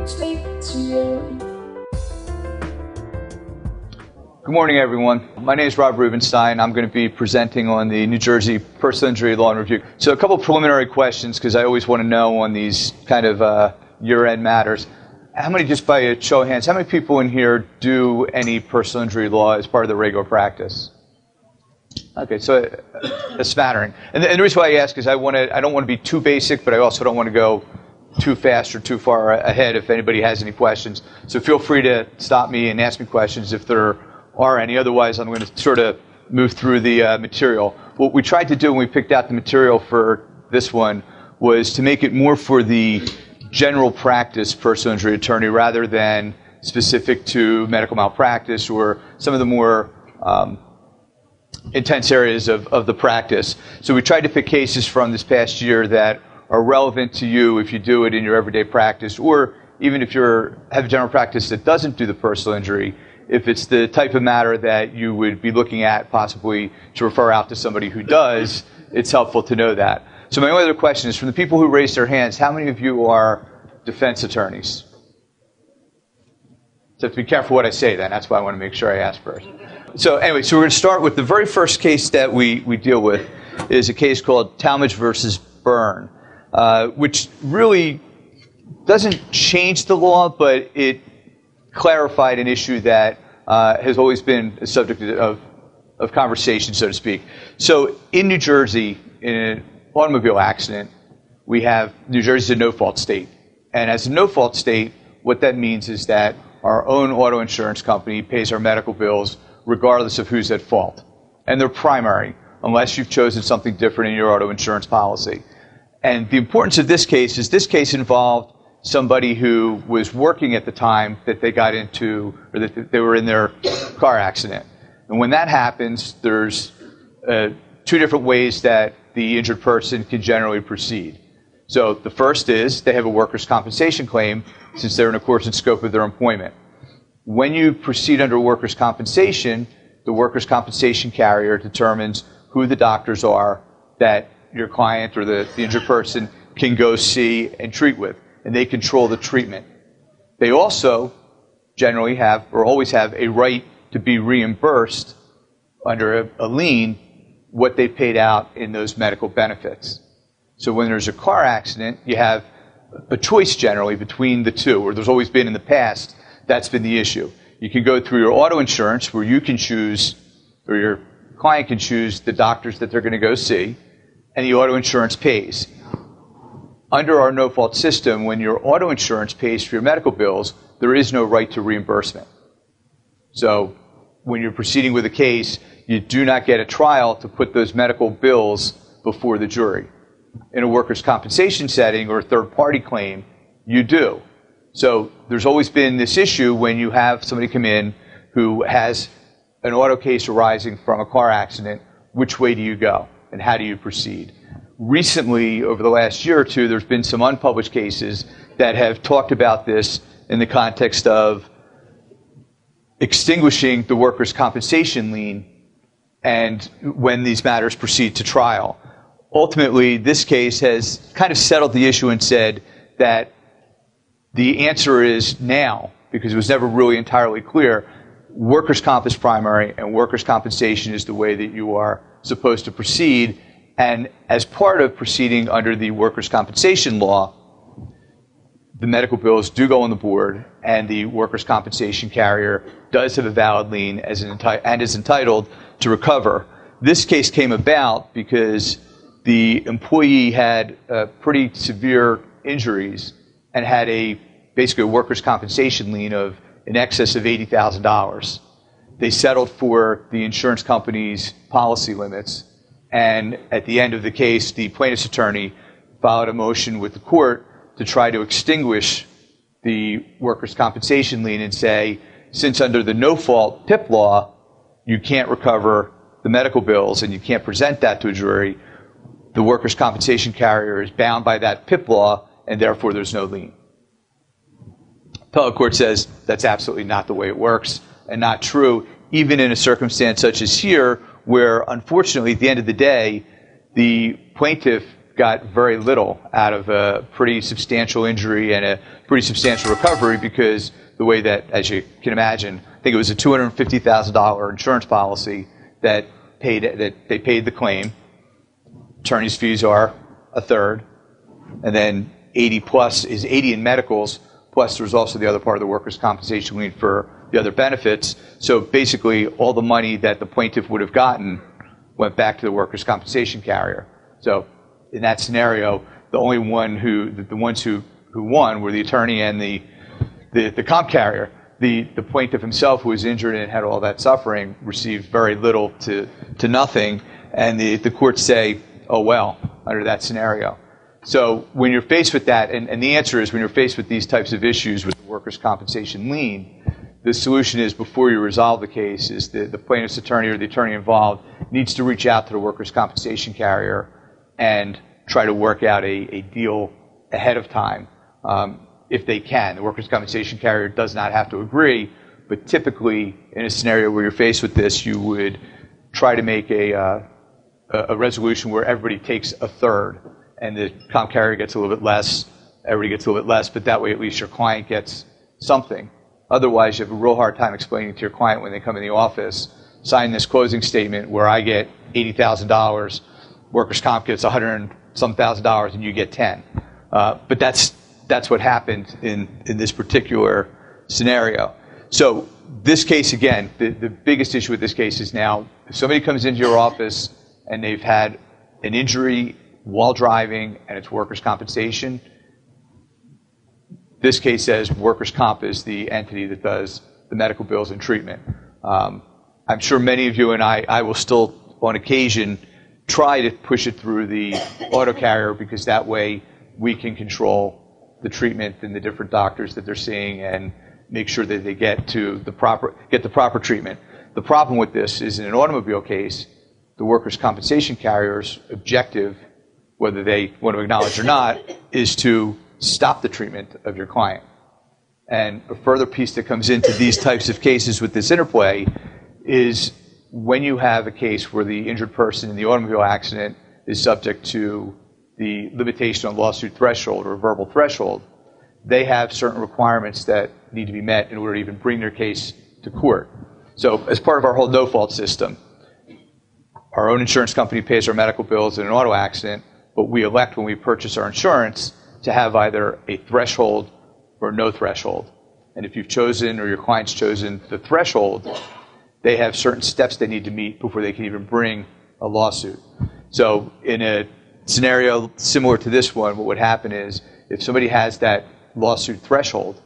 Good morning, everyone. My name is Rob Rubenstein. I'm going to be presenting on the New Jersey Personal Injury Law and Review. So a couple of preliminary questions, because I always want to know on these kind of year-end matters. How many, just by a show of hands, how many people in here do any personal injury law as part of the regular practice? Okay, so a smattering. And the reason why I ask is I don't want to be too basic, but I also don't want to go too fast or too far ahead if anybody has any questions. So feel free to stop me and ask me questions if there are any. Otherwise, I'm going to sort of move through the material. What we tried to do when we picked out the material for this one was to make it more for the general practice personal injury attorney rather than specific to medical malpractice or some of the more intense areas of the practice. So we tried to pick cases from this past year that are relevant to you if you do it in your everyday practice, or even if you have a general practice that doesn't do the personal injury, if it's the type of matter that you would be looking at possibly to refer out to somebody who does, it's helpful to know that. So my only other question is, from the people who raised their hands, how many of you are defense attorneys? So I have to be careful what I say then. That's why I want to make sure I ask first. So anyway, so we're going to start with the very first case that we deal with is a case called Talmadge versus Byrne, which really doesn't change the law, but it clarified an issue that has always been a subject of conversation, so to speak. So in New Jersey, in an automobile accident, we have New Jersey's a no-fault state. And as a no-fault state, what that means is that our own auto insurance company pays our medical bills regardless of who's at fault. And they're primary, unless you've chosen something different in your auto insurance policy. And the importance of this case is this case involved somebody who was working at the time that they got into, or that they were in their car accident. And when that happens, there's two different ways that the injured person can generally proceed. So the first is they have a workers' compensation claim since they're in a course and scope of their employment. When you proceed under workers' compensation, the workers' compensation carrier determines who the doctors are that your client or the injured person can go see and treat with, and they control the treatment. They also generally have, or always have, a right to be reimbursed under a lien what they paid out in those medical benefits. So when there's a car accident, you have a choice generally between the two, or there's always been in the past. That's been the issue. You can go through your auto insurance where you can choose, or your client can choose the doctors that they're going to go see, and the auto insurance pays. Under our no-fault system, when your auto insurance pays for your medical bills, there is no right to reimbursement. So when you're proceeding with a case, you do not get a trial to put those medical bills before the jury. In a workers' compensation setting or a third-party claim, you do. So there's always been this issue when you have somebody come in who has an auto case arising from a car accident, which way do you go and how do you proceed? Recently, over the last year or two, there's been some unpublished cases that have talked about this in the context of extinguishing the workers' compensation lien and when these matters proceed to trial. Ultimately, this case has kind of settled the issue and said that the answer is now, because it was never really entirely clear, workers' comp is primary and workers' compensation is the way that you are supposed to proceed. And as part of proceeding under the workers' compensation law, the medical bills do go on the board, and the workers' compensation carrier does have a valid lien and is entitled to recover. This case came about because the employee had pretty severe injuries and had basically a workers' compensation lien of in excess of $80,000. They settled for the insurance company's policy limits. And at the end of the case, the plaintiff's attorney filed a motion with the court to try to extinguish the workers' compensation lien and say, since under the no-fault PIP law, you can't recover the medical bills and you can't present that to a jury, the workers' compensation carrier is bound by that PIP law and therefore there's no lien. Appellate court says that's absolutely not the way it works and not true, even in a circumstance such as here, where unfortunately at the end of the day, the plaintiff got very little out of a pretty substantial injury and a pretty substantial recovery, because the way that, as you can imagine, I think it was a $250,000 insurance policy that they paid the claim. Attorney's fees are a third, and then 80 plus is 80 in medicals, plus there's also the other part of the workers' compensation lien for the other benefits. So basically, all the money that the plaintiff would have gotten went back to the workers' compensation carrier. So in that scenario, the ones who won were the attorney and the comp carrier. The plaintiff himself, who was injured and had all that suffering, received very little to nothing, and the courts say, oh well, under that scenario. So when you're faced with that, and the answer is when you're faced with these types of issues with the workers' compensation lien, the solution is, before you resolve the case, is the plaintiff's attorney or the attorney involved needs to reach out to the workers' compensation carrier and try to work out a deal ahead of time, if they can. The workers' compensation carrier does not have to agree, but typically in a scenario where you're faced with this, you would try to make a resolution where everybody takes a third, and the comp carrier gets a little bit less, everybody gets a little bit less, but that way at least your client gets something. Otherwise, you have a real hard time explaining to your client when they come in the office, sign this closing statement where I get $80,000, workers' comp gets $100 and some thousand, and you get 10. But that's what happened in this particular scenario. So this case, again, the biggest issue with this case is now, if somebody comes into your office and they've had an injury while driving and it's workers' compensation, this case says workers' comp is the entity that does the medical bills and treatment. I'm sure many of you and I will still, on occasion, try to push it through the auto carrier, because that way we can control the treatment and the different doctors that they're seeing and make sure that they get the proper treatment. The problem with this is, in an automobile case, the workers' compensation carrier's objective, whether they want to acknowledge or not, is to stop the treatment of your client. And a further piece that comes into these types of cases with this interplay is when you have a case where the injured person in the automobile accident is subject to the limitation on lawsuit threshold or verbal threshold, they have certain requirements that need to be met in order to even bring their case to court. So as part of our whole no-fault system, our own insurance company pays our medical bills in an auto accident, but we elect when we purchase our insurance to have either a threshold or no threshold. And if you've chosen, or your client's chosen, the threshold, they have certain steps they need to meet before they can even bring a lawsuit. So in a scenario similar to this one, what would happen is, if somebody has that lawsuit threshold,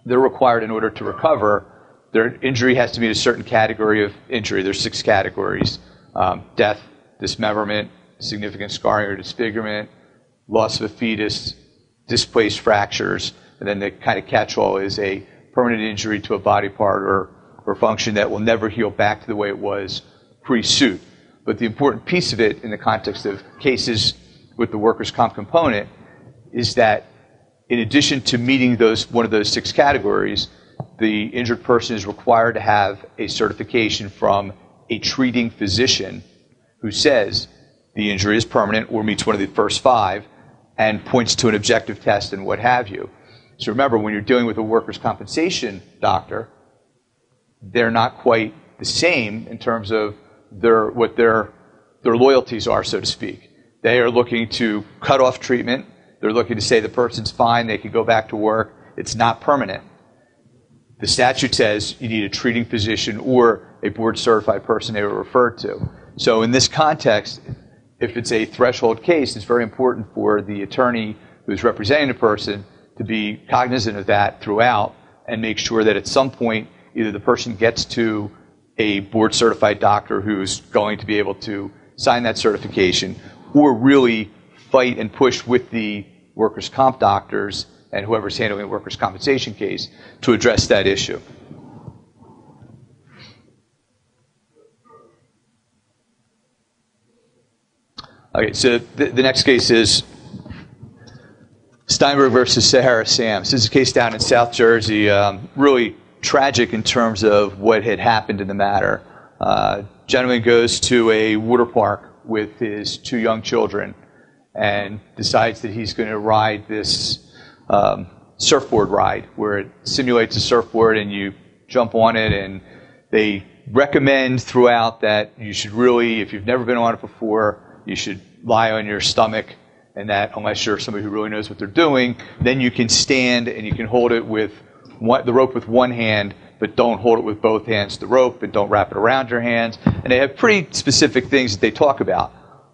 they're required, in order to recover, their injury has to meet a certain category of injury. There's 6 categories: death, dismemberment, significant scarring or disfigurement, loss of a fetus, displaced fractures, and then the kind of catch-all is a permanent injury to a body part or function that will never heal back to the way it was pre-suit. But the important piece of it in the context of cases with the workers' comp component is that, in addition to meeting one of those 6 categories, the injured person is required to have a certification from a treating physician who says the injury is permanent or meets one of the first 5 and points to an objective test and what have you. So remember, when you're dealing with a workers' compensation doctor, they're not quite the same in terms of what their loyalties are, so to speak. They are looking to cut off treatment. They're looking to say the person's fine, they can go back to work. It's not permanent. The statute says you need a treating physician or a board-certified person they were referred to. So in this context, if it's a threshold case, it's very important for the attorney who's representing the person to be cognizant of that throughout and make sure that at some point either the person gets to a board-certified doctor who's going to be able to sign that certification, or really fight and push with the workers' comp doctors and whoever's handling the workers' compensation case to address that issue. Okay, so the next case is Steinberg versus Sahara Sam. This is a case down in South Jersey, really tragic in terms of what had happened in the matter. Gentleman goes to a water park with his 2 young children and decides that he's going to ride this surfboard ride where it simulates a surfboard and you jump on it, and they recommend throughout that you should really, if you've never been on it before, you should lie on your stomach, and that unless you're somebody who really knows what they're doing, then you can stand and you can hold it with the rope with one hand, but don't hold it with both hands, the rope, and don't wrap it around your hands. And they have pretty specific things that they talk about.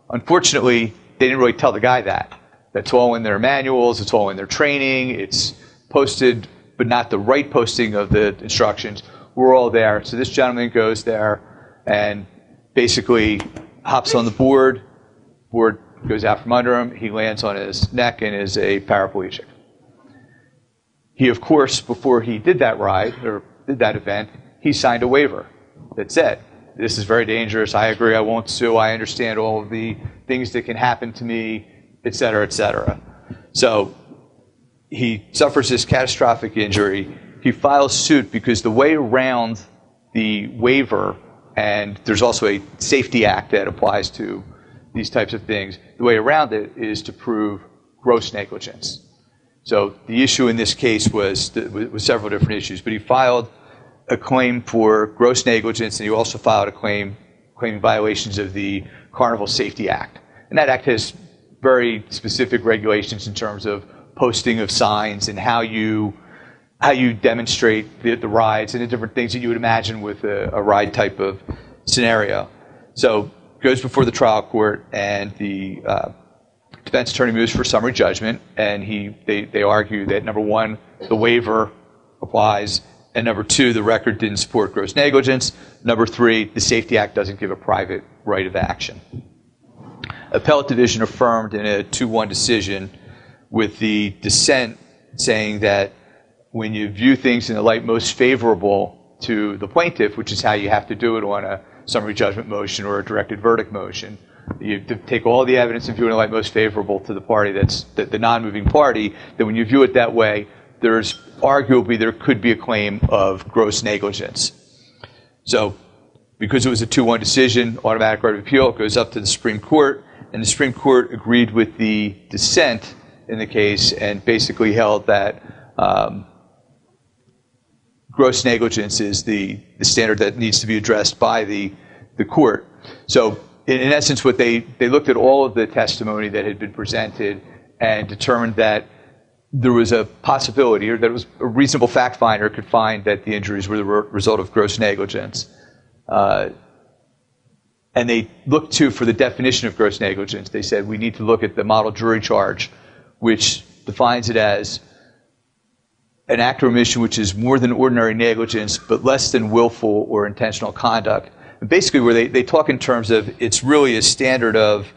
Unfortunately, they didn't really tell the guy that. That's all in their manuals, it's all in their training, it's posted, but not the right posting of the instructions. We're all there. So this gentleman goes there and basically hops on the board goes out from under him, he lands on his neck and is a paraplegic. He, of course, before he did that ride, or did that event, he signed a waiver that said, this is very dangerous, I agree, I won't sue, I understand all of the things that can happen to me, et cetera, et cetera. So he suffers this catastrophic injury. He files suit because the way around the waiver, and there's also a safety act that applies to these types of things, the way around it is to prove gross negligence. So the issue in this case was several different issues, but he filed a claim for gross negligence, and he also filed a claiming violations of the Carnival Safety Act. And that act has very specific regulations in terms of posting of signs and how you demonstrate the rides and the different things that you would imagine with a ride type of scenario. So goes before the trial court, and the defense attorney moves for summary judgment, and they argue that, number one, the waiver applies, and number two, the record didn't support gross negligence. Number three, the Safety Act doesn't give a private right of action. Appellate division affirmed in a 2-1 decision, with the dissent saying that when you view things in the light most favorable to the plaintiff, which is how you have to do it on a summary judgment motion or a directed verdict motion, you take all the evidence and view it in the light most favorable to the party that's the non-moving party, that when you view it that way, there's arguably there could be a claim of gross negligence. So because it was a 2-1 decision, automatic right of appeal, it goes up to the Supreme Court, and the Supreme Court agreed with the dissent in the case and basically held that gross negligence is the standard that needs to be addressed by the court. So in essence, what they looked at all of the testimony that had been presented and determined that there was a possibility, or that it was a reasonable fact finder could find that the injuries were the result of gross negligence. And they looked for the definition of gross negligence. They said we need to look at the model jury charge, which defines it as an act or omission which is more than ordinary negligence, but less than willful or intentional conduct. And basically, where they talk in terms of, it's really a standard of,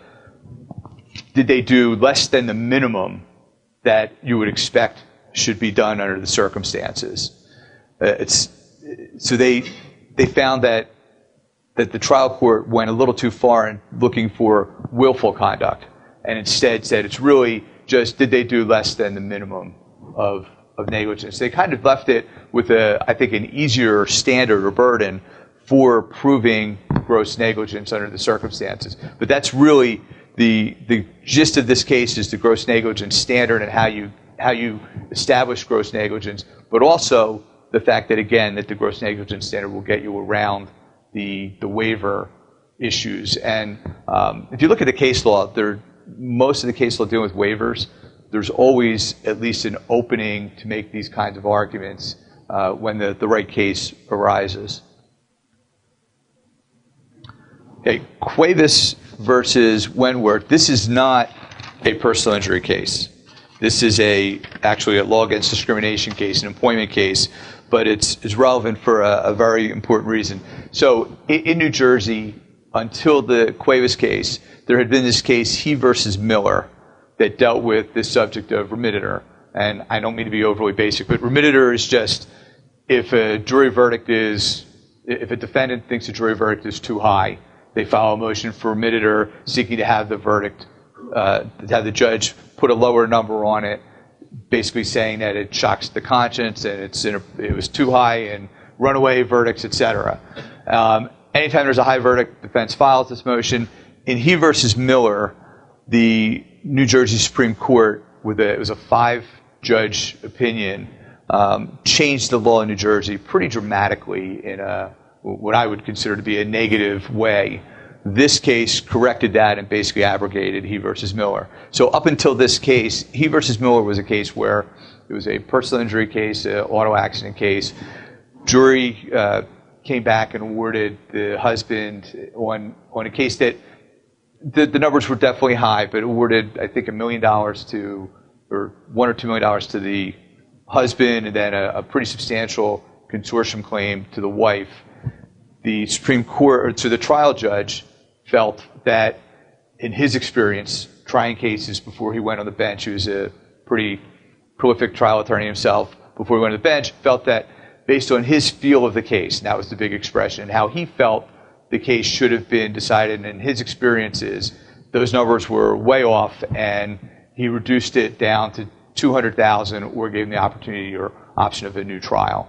did they do less than the minimum that you would expect should be done under the circumstances. So they found that the trial court went a little too far in looking for willful conduct, and instead said it's really just, did they do less than the minimum of negligence. They kind of left it with I think an easier standard or burden for proving gross negligence under the circumstances. But that's really the gist of this case, is the gross negligence standard and how you establish gross negligence, but also the fact that, again, that the gross negligence standard will get you around the waiver issues. And if you look at the case law, most of the case law dealing with waivers, there's always at least an opening to make these kinds of arguments when the right case arises. Okay, Cuevas versus Wentworth. This is not a personal injury case. This is actually a law against discrimination case, an employment case, but it's relevant for a very important reason. So in New Jersey, until the Cuevas case, there had been this case, He versus Miller, that dealt with this subject of remittitor. And I don't mean to be overly basic, but remittitor is just if a defendant thinks a jury verdict is too high, they file a motion for remittitor seeking to have the verdict, to have the judge put a lower number on it, basically saying that it shocks the conscience and it was too high and runaway verdicts, etc. Anytime there's a high verdict, defense files this motion. In He versus Miller, the New Jersey Supreme Court, it was a 5-judge opinion, changed the law in New Jersey pretty dramatically in what I would consider to be a negative way. This case corrected that and basically abrogated He versus Miller. So up until this case, He versus Miller was a case where it was a personal injury case, an auto accident case. Jury came back and awarded the husband on a case that the numbers were definitely high, but awarded, I think, $1 million to, or $1 or $2 million to the husband, and then a pretty substantial consortium claim to the wife. The Supreme Court, or to the trial judge, felt that, in his experience, trying cases before he went on the bench, he was a pretty prolific trial attorney himself, before he went on the bench, felt that based on his feel of the case, and that was the big expression, how he felt the case should have been decided, and in his experiences, those numbers were way off, and he reduced it down to $200,000 or gave him the opportunity or option of a new trial.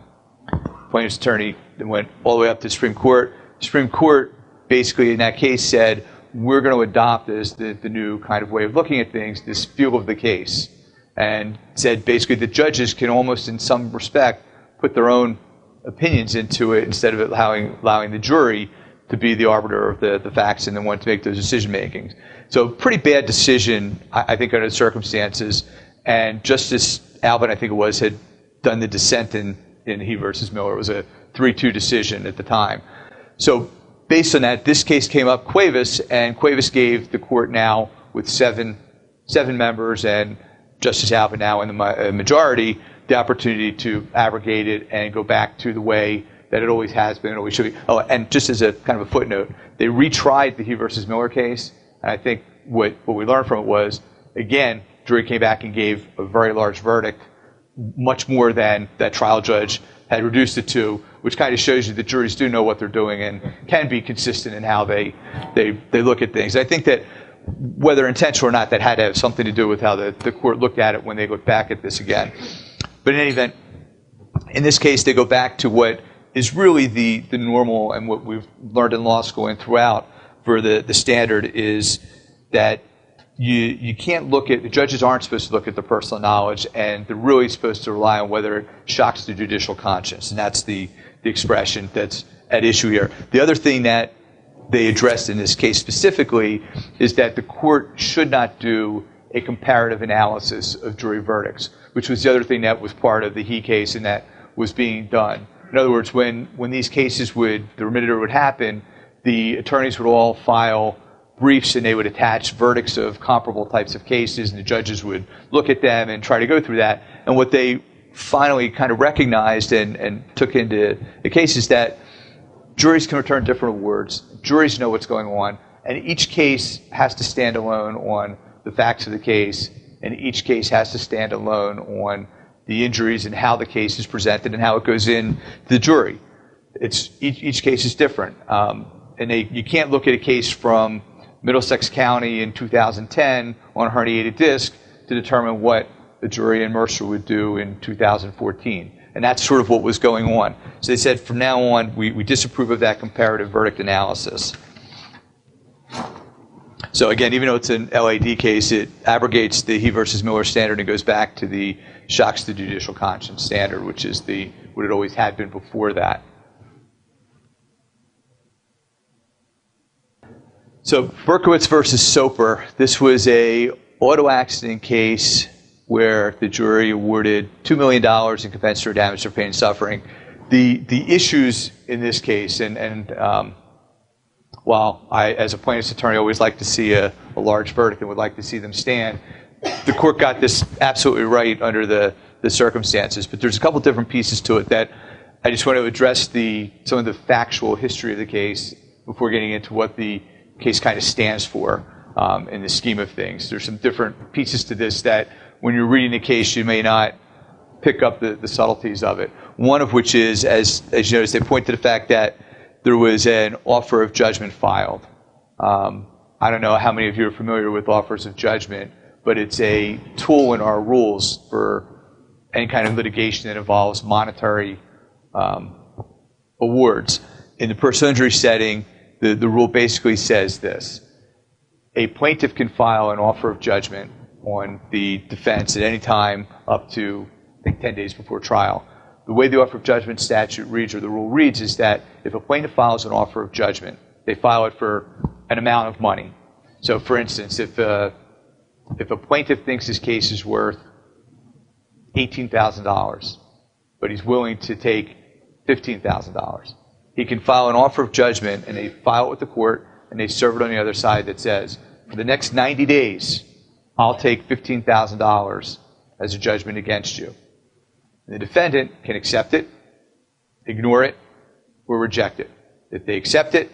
Plaintiff's attorney went all the way up to the Supreme Court. The Supreme Court basically in that case said, we're going to adopt this, the new kind of way of looking at things, this feel of the case, and said basically the judges can almost in some respect put their own opinions into it instead of allowing the jury to be the arbiter of the facts and the one to make those decision makings. So pretty bad decision, I think, under the circumstances. And Justice Alvin, I think it was, had done the dissent in He versus Miller. It was a 3-2 decision at the time. So based on that, this case came up Cuevas, and Cuevas gave the court now with seven members and Justice Alvin now in the majority the opportunity to abrogate it and go back to the way that it always has been and always should be. Oh, and just as a kind of a footnote, they retried the He versus Miller case, and I think what we learned from it was, again, jury came back and gave a very large verdict, much more than that trial judge had reduced it to, which kind of shows you that juries do know what they're doing and can be consistent in how they look at things. I think that whether intentional or not, that had to have something to do with how the court looked at it when they looked back at this again. But in any event, in this case, they go back to what is really the normal and what we've learned in law school and throughout for the standard is that you can't look at, the judges aren't supposed to look at the personal knowledge, and they're really supposed to rely on whether it shocks the judicial conscience, and that's the expression that's at issue here. The other thing that they addressed in this case specifically is that the court should not do a comparative analysis of jury verdicts, which was the other thing that was part of the He case and that was being done. In other words, when these cases the remitter would happen, the attorneys would all file briefs and they would attach verdicts of comparable types of cases, and the judges would look at them and try to go through that. And what they finally kind of recognized and took into the case is that juries can return different awards, juries know what's going on, and each case has to stand alone on the facts of the case, and each case has to stand alone on the injuries and how the case is presented and how it goes in to the jury. Each case is different. And you can't look at a case from Middlesex County in 2010 on a herniated disc to determine what the jury in Mercer would do in 2014. And that's sort of what was going on. So they said from now on, we disapprove of that comparative verdict analysis. So again, even though it's an LAD case, it abrogates the He versus Miller standard and goes back to the shocks to judicial conscience standard, which is what it always had been before that. So Berkowitz versus Soper, this was a auto accident case where the jury awarded $2 million in compensatory damage for pain and suffering. The issues in this case, and while I, as a plaintiff's attorney, always like to see a large verdict and would like to see them stand, the court got this absolutely right under the circumstances. But there's a couple different pieces to it that I just want to address some of the factual history of the case before getting into what the case kind of stands for in the scheme of things. There's some different pieces to this that when you're reading the case, you may not pick up the subtleties of it. One of which is, as you notice, they point to the fact that there was an offer of judgment filed. I don't know how many of you are familiar with offers of judgment, but it's a tool in our rules for any kind of litigation that involves monetary awards. In the personal injury setting, the rule basically says this. a plaintiff can file an offer of judgment on the defense at any time up to, I think, 10 days before trial. The way the offer of judgment statute reads, or the rule reads, is that if a plaintiff files an offer of judgment, they file it for an amount of money. So, for instance, if a plaintiff thinks his case is worth $18,000, but he's willing to take $15,000, he can file an offer of judgment, and they file it with the court, and they serve it on the other side that says, for the next 90 days, I'll take $15,000 as a judgment against you. The defendant can accept it, ignore it, or reject it. If they accept it,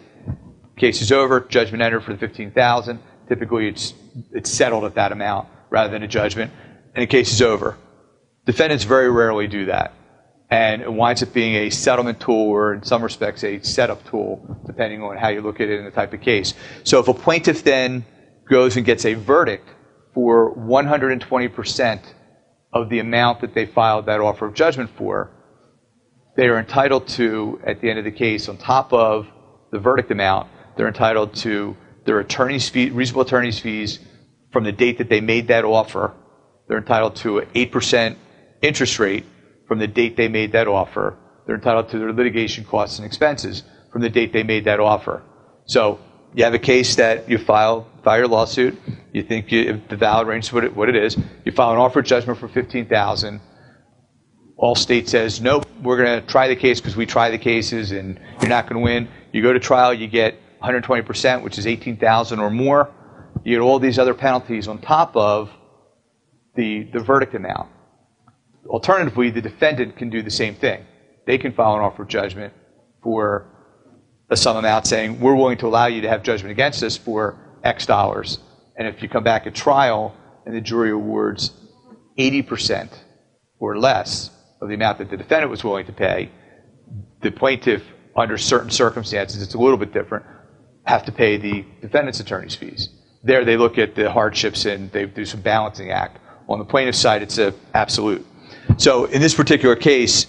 case is over, judgment entered for the $15,000. Typically, it's settled at that amount rather than a judgment, and the case is over. Defendants very rarely do that, and it winds up being a settlement tool, or in some respects, a setup tool, depending on how you look at it in the type of case. So if a plaintiff then goes and gets a verdict for 120% of the amount that they filed that offer of judgment for, they are entitled to, at the end of the case, on top of the verdict amount, they're entitled to their attorney's fee, reasonable attorney's fees from the date that they made that offer. They're entitled to an 8% interest rate from the date they made that offer. They're entitled to their litigation costs and expenses from the date they made that offer. So you have a case that you file your lawsuit, you think the valid range is what it is, you file an offer of judgment for $15,000. Allstate says, nope, we're going to try the case because we try the cases and you're not going to win. You go to trial, you get 120%, which is $18,000 or more. You get all these other penalties on top of the verdict amount. Alternatively, the defendant can do the same thing. They can file an offer of judgment for a sum amount saying, we're willing to allow you to have judgment against us for X dollars. And if you come back at trial and the jury awards 80% or less of the amount that the defendant was willing to pay, the plaintiff, under certain circumstances, it's a little bit different, have to pay the defendant's attorney's fees. There they look at the hardships and they do some balancing act. On the plaintiff's side, it's an absolute. So in this particular case,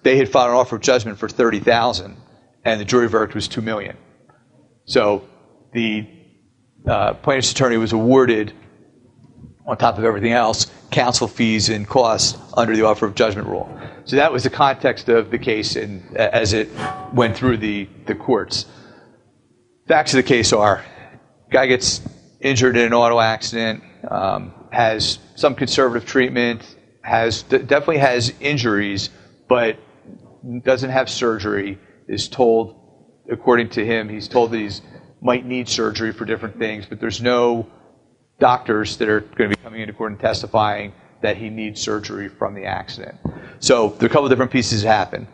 they had filed an offer of judgment for $30,000 and the jury verdict was $2 million. So the plaintiff's attorney was awarded, on top of everything else, counsel fees and costs under the offer of judgment rule. So that was the context of the case and as it went through the courts. Facts of the case are, guy gets injured in an auto accident, has some conservative treatment, definitely has injuries, but doesn't have surgery, is told, according to him, he's told that he might need surgery for different things, but there's no doctors that are going to be coming into court and testifying that he needs surgery from the accident. So there are a couple of different pieces that happen.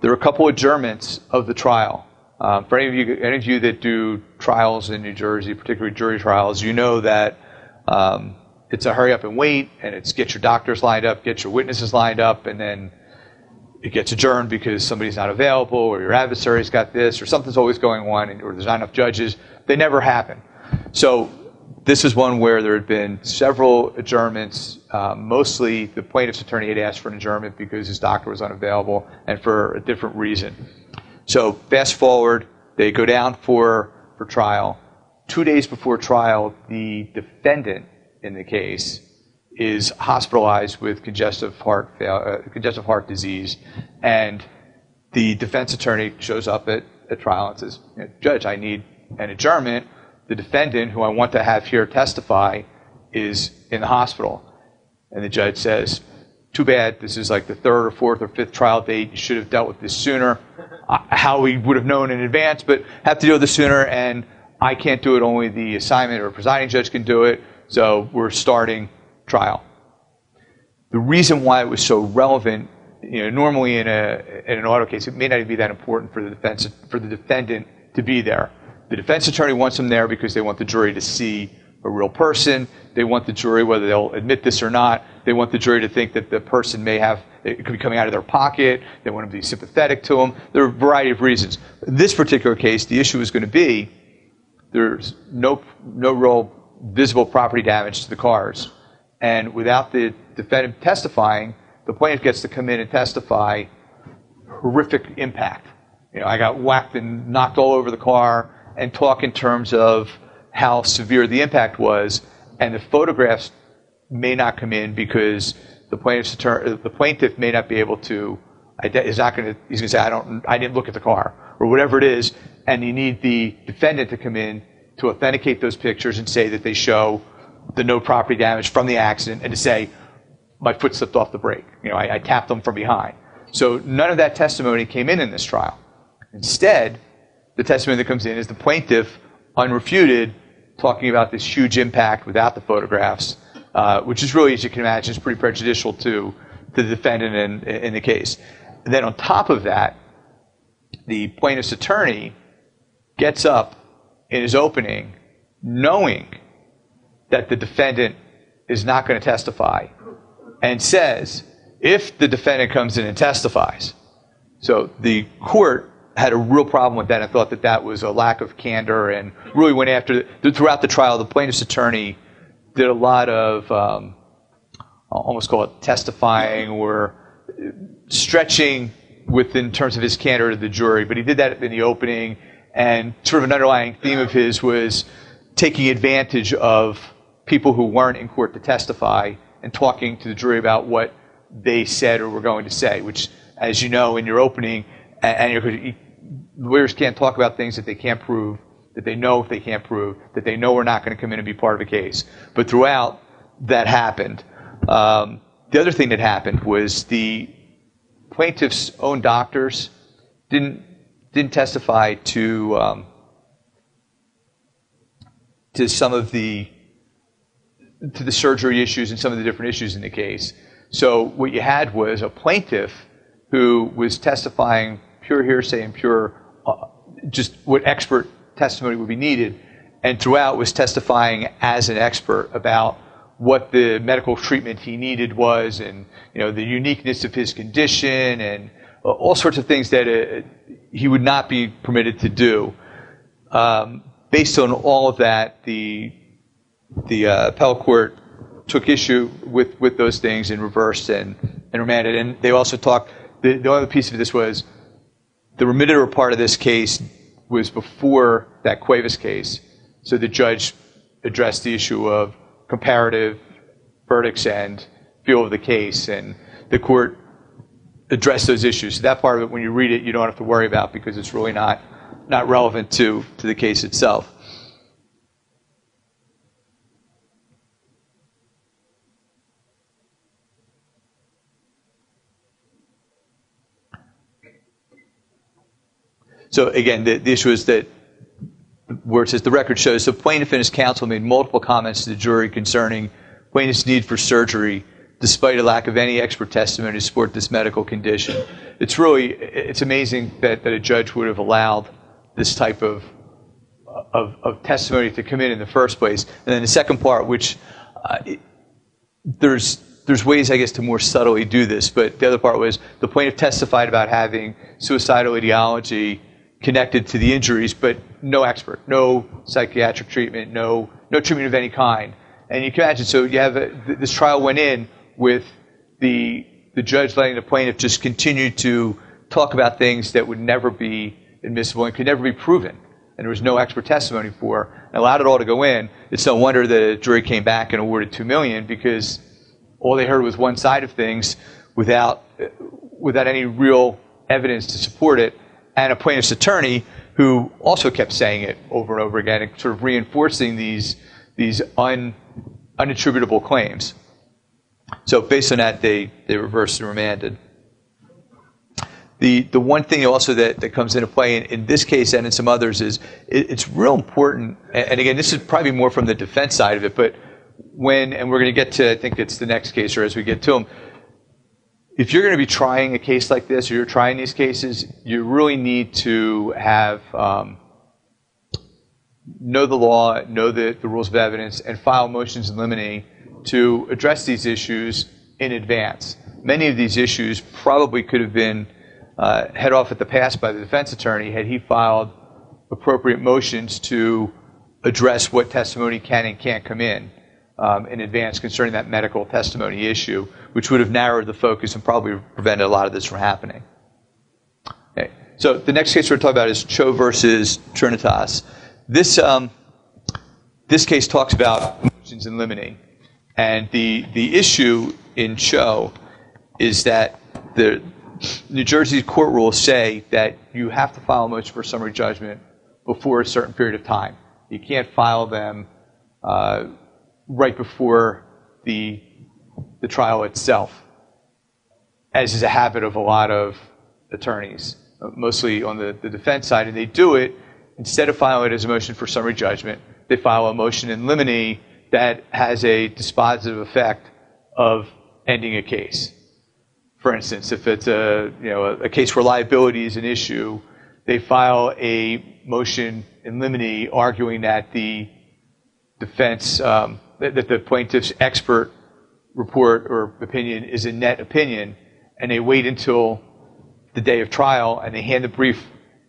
There are a couple of adjournments of the trial. For any of you that do trials in New Jersey, particularly jury trials, you know that it's a hurry up and wait, and it's get your doctors lined up, get your witnesses lined up, and then it gets adjourned because somebody's not available, or your adversary's got this, or something's always going on, or there's not enough judges. They never happen. So this is one where there had been several adjournments. Mostly the plaintiff's attorney had asked for an adjournment because his doctor was unavailable and for a different reason. So fast forward, they go down for trial. 2 days before trial, the defendant in the case is hospitalized with congestive heart disease, and the defense attorney shows up at trial and says, Judge, I need an adjournment. The defendant, who I want to have here testify, is in the hospital. And the judge says, too bad, this is like the third or fourth or fifth trial date. You should have dealt with this sooner. How we would have known in advance, but have to deal with this sooner, and I can't do it. Only the assignment or presiding judge can do it, so we're starting trial. The reason why it was so relevant, normally in an auto case, it may not even be that important for the defendant to be there. The defense attorney wants them there because they want the jury to see a real person. They want the jury, whether they'll admit this or not, they want the jury to think that the person it could be coming out of their pocket. They want them to be sympathetic to them. There are a variety of reasons. In this particular case, the issue is going to be there's no real visible property damage to the cars. And without the defendant testifying, the plaintiff gets to come in and testify horrific impact. I got whacked and knocked all over the car, and talk in terms of how severe the impact was, and the photographs may not come in because the plaintiff may not be able to. He's going to say, I didn't look at the car, or whatever it is, and you need the defendant to come in to authenticate those pictures and say that they show the no property damage from the accident, and to say, my foot slipped off the brake. I tapped them from behind. So none of that testimony came in this trial. Instead, the testimony that comes in is the plaintiff, unrefuted, talking about this huge impact without the photographs, which is really, as you can imagine, is pretty prejudicial to the defendant in the case. And then on top of that, the plaintiff's attorney gets up in his opening knowing that the defendant is not going to testify, and says, if the defendant comes in and testifies. So the court had a real problem with that and thought that that was a lack of candor, and really went after throughout the trial. The plaintiff's attorney did a lot of, I'll almost call it testifying or stretching in terms of his candor to the jury, but he did that in the opening, and sort of an underlying theme of his was taking advantage of people who weren't in court to testify and talking to the jury about what they said or were going to say, which, as you know, in your opening, and lawyers can't talk about things that they can't prove, that they know if they can't prove, that they know are not going to come in and be part of a case. But throughout, that happened. The other thing that happened was the plaintiff's own doctors didn't testify to some of the surgery issues and some of the different issues in the case. So what you had was a plaintiff who was testifying pure hearsay and pure, just what expert testimony would be needed, and throughout was testifying as an expert about what the medical treatment he needed was, and the uniqueness of his condition, and all sorts of things that he would not be permitted to do. Based on all of that, the appellate court took issue with those things and reversed and remanded. And they also talked, the other piece of this was the remitted part of this case was before that Cuevas case. So the judge addressed the issue of comparative verdicts and feel of the case, and the court addressed those issues. So that part of it, when you read it, you don't have to worry about, because it's really not relevant to the case itself. So again, the issue is that where it says the record shows, the plaintiff and his counsel made multiple comments to the jury concerning plaintiff's need for surgery, despite a lack of any expert testimony to support this medical condition. It's amazing that a judge would have allowed this type of testimony to come in the first place. And then the second part, which there's ways, I guess, to more subtly do this, but the other part was the plaintiff testified about having suicidal ideology connected to the injuries, but no expert, no psychiatric treatment, no treatment of any kind. And you can imagine, so you have this trial went in with the judge letting the plaintiff just continue to talk about things that would never be admissible and could never be proven, and there was no expert testimony for, and allowed it all to go in. It's no wonder the jury came back and awarded $2 million, because all they heard was one side of things without any real evidence to support it, and a plaintiff's attorney who also kept saying it over and over again, and sort of reinforcing these unattributable claims. So based on that, they reversed and remanded. The one thing also that comes into play in this case and in some others is it's real important, and again, this is probably more from the defense side of it, but and we're going to get to, I think it's the next case, or as we get to them, if you're going to be trying a case like this, or you're trying these cases, you really need to have know the law, know the rules of evidence, and file motions in limine to address these issues in advance. Many of these issues probably could have been head off at the pass by the defense attorney had he filed appropriate motions to address what testimony can and can't come in advance concerning that medical testimony issue, which would have narrowed the focus and probably prevented a lot of this from happening. Okay. So the next case we're talking about is Cho versus Trinitas. This this case talks about motions in limine. And the issue in Cho is that the New Jersey court rules say that you have to file a motion for summary judgment before a certain period of time. You can't file them right before the trial itself, as is a habit of a lot of attorneys, mostly on the defense side. And they do it, instead of filing it as a motion for summary judgment, they file a motion in limine that has a dispositive effect of ending a case. For instance, if it's a case where liability is an issue, they file a motion in limine arguing that the defense, that the plaintiff's expert report or opinion is a net opinion, and they wait until the day of trial and they hand the brief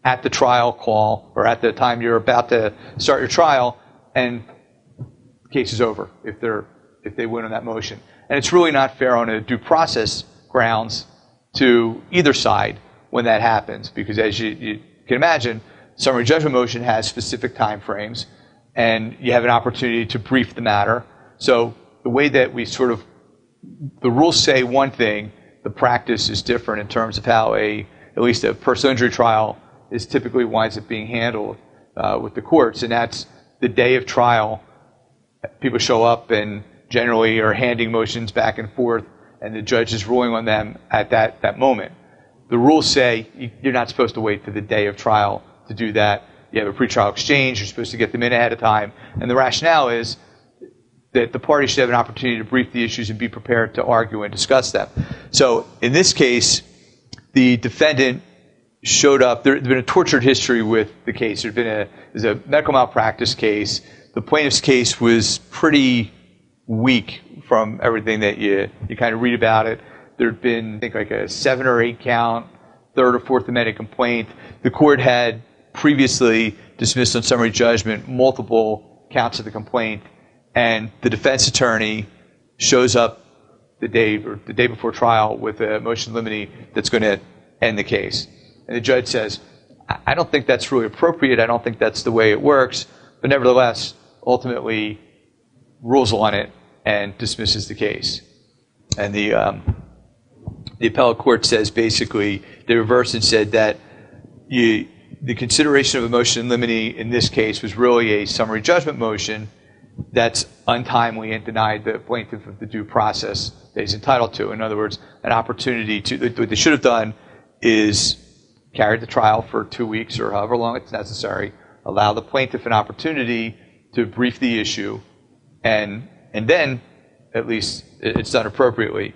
at the trial call or at the time you're about to start your trial, and the case is over if they win on that motion. And it's really not fair on a due process grounds to either side when that happens, because as you can imagine, summary judgment motion has specific time frames, and you have an opportunity to brief the matter. So the way that we the rules say one thing, the practice is different in terms of how at least a personal injury trial is typically winds up being handled with the courts, and that's the day of trial. People show up and generally are handing motions back and forth, and the judge is ruling on them at that moment. The rules say you're not supposed to wait to the day of trial to do that. You have a pretrial exchange. You're supposed to get them in ahead of time. And the rationale is that the parties should have an opportunity to brief the issues and be prepared to argue and discuss them. So in this case, the defendant showed up. There's been a tortured history with the case. There's a medical malpractice case. The plaintiff's case was pretty weak from everything that you kind of read about it. There'd been, I think, like a 7 or 8 count, third or fourth amended complaint. The court had previously dismissed on summary judgment multiple counts of the complaint, and the defense attorney shows up the day before trial with a motion in limine that's going to end the case. And the judge says, I don't think that's really appropriate. I don't think that's the way it works. But nevertheless, ultimately rules on it and dismisses the case. And the appellate court says basically, they reversed and said that the consideration of a motion in limine in this case was really a summary judgment motion that's untimely and denied the plaintiff of the due process that he's entitled to. In other words, an opportunity what they should have done is carried the trial for 2 weeks or however long it's necessary, allow the plaintiff an opportunity to brief the issue, and then at least it's done appropriately.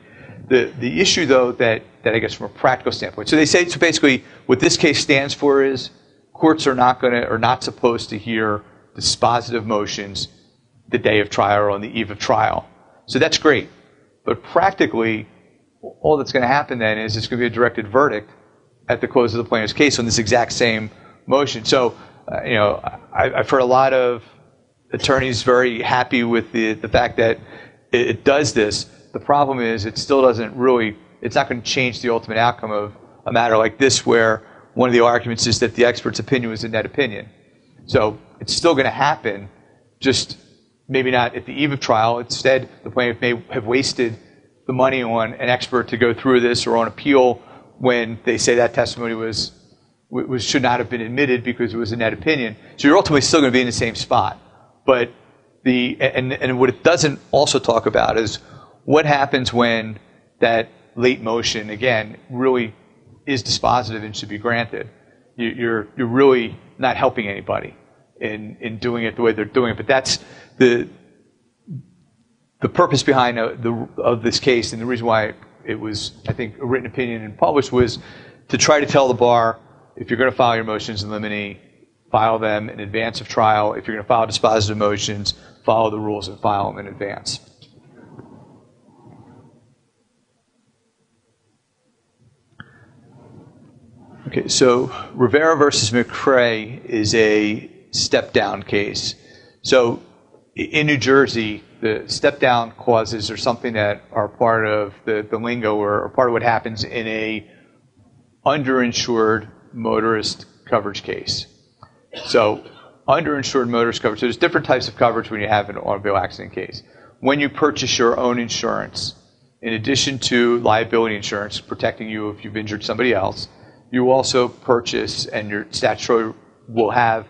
The issue, though, that I guess from a practical standpoint, so they say, so basically what this case stands for is courts are not supposed to hear dispositive motions the day of trial or on the eve of trial. So that's great. But practically, all that's going to happen then is it's going to be a directed verdict at the close of the plaintiff's case on this exact same motion. So, I've heard a lot of attorneys very happy with the fact that it does this. The problem is it still doesn't really, it's not going to change the ultimate outcome of a matter like this, where one of the arguments is that the expert's opinion was a net opinion. So it's still going to happen, just maybe not at the eve of trial. Instead, the plaintiff may have wasted the money on an expert to go through this, or on appeal when they say that testimony should not have been admitted because it was a net opinion. So you're ultimately still going to be in the same spot. But and what it doesn't also talk about is what happens when that late motion, again, really is dispositive and should be granted. You're really not helping anybody in doing it the way they're doing it. But that's the purpose behind of this case, and the reason why it was, I think, a written opinion and published, was to try to tell the bar, if you're going to file your motions in limine, file them in advance of trial. If you're going to file dispositive motions, follow the rules and file them in advance. Okay, so Rivera versus McCrae is a step-down case. So in New Jersey, the step-down clauses are something that are part of the lingo, or part of what happens in a underinsured motorist coverage case. So underinsured motorist coverage. So there's different types of coverage when you have an automobile accident case. When you purchase your own insurance, in addition to liability insurance protecting you if you've injured somebody else, you also purchase, and your statutory will have,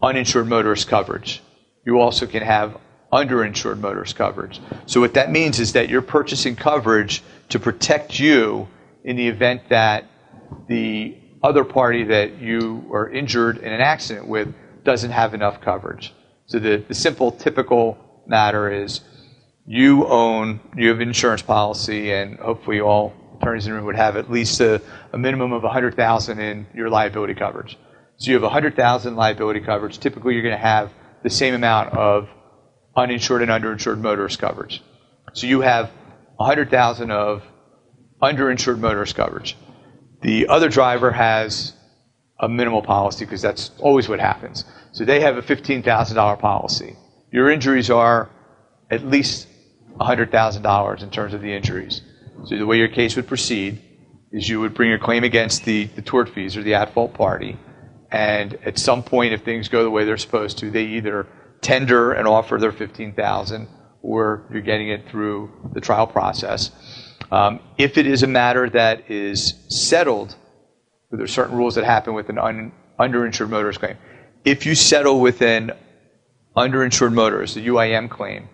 uninsured motorist coverage. You also can have underinsured motorist coverage. So what that means is that you're purchasing coverage to protect you in the event that the other party that you are injured in an accident with doesn't have enough coverage. So the simple, typical matter is you have an insurance policy, and hopefully all attorneys in the room would have at least a minimum of $100,000 in your liability coverage. So you have $100,000 liability coverage. Typically, you're going to have the same amount of uninsured and underinsured motorist coverage. So you have $100,000 of underinsured motorist coverage. The other driver has a minimal policy because that's always what happens. So they have a $15,000 policy. Your injuries are at least $100,000 in terms of the injuries. So the way your case would proceed is you would bring your claim against the tortfeasor, the at-fault party, and at some point, if things go the way they're supposed to, they either tender and offer their $15,000, or you're getting it through the trial process. If it is a matter that is settled, there are certain rules that happen with an underinsured motorist claim. If you settle with an underinsured motorist, a UIM claim,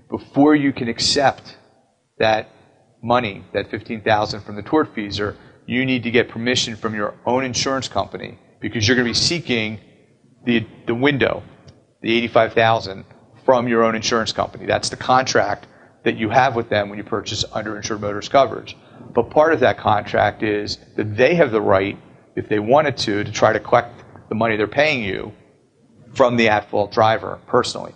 before you can accept that money, that $15,000 from the tortfeasor, you need to get permission from your own insurance company, because you're going to be seeking the window, the $85,000, from your own insurance company. That's the contract that you have with them when you purchase underinsured motorist coverage. But part of that contract is that they have the right, if they wanted to try to collect the money they're paying you from the at-fault driver personally.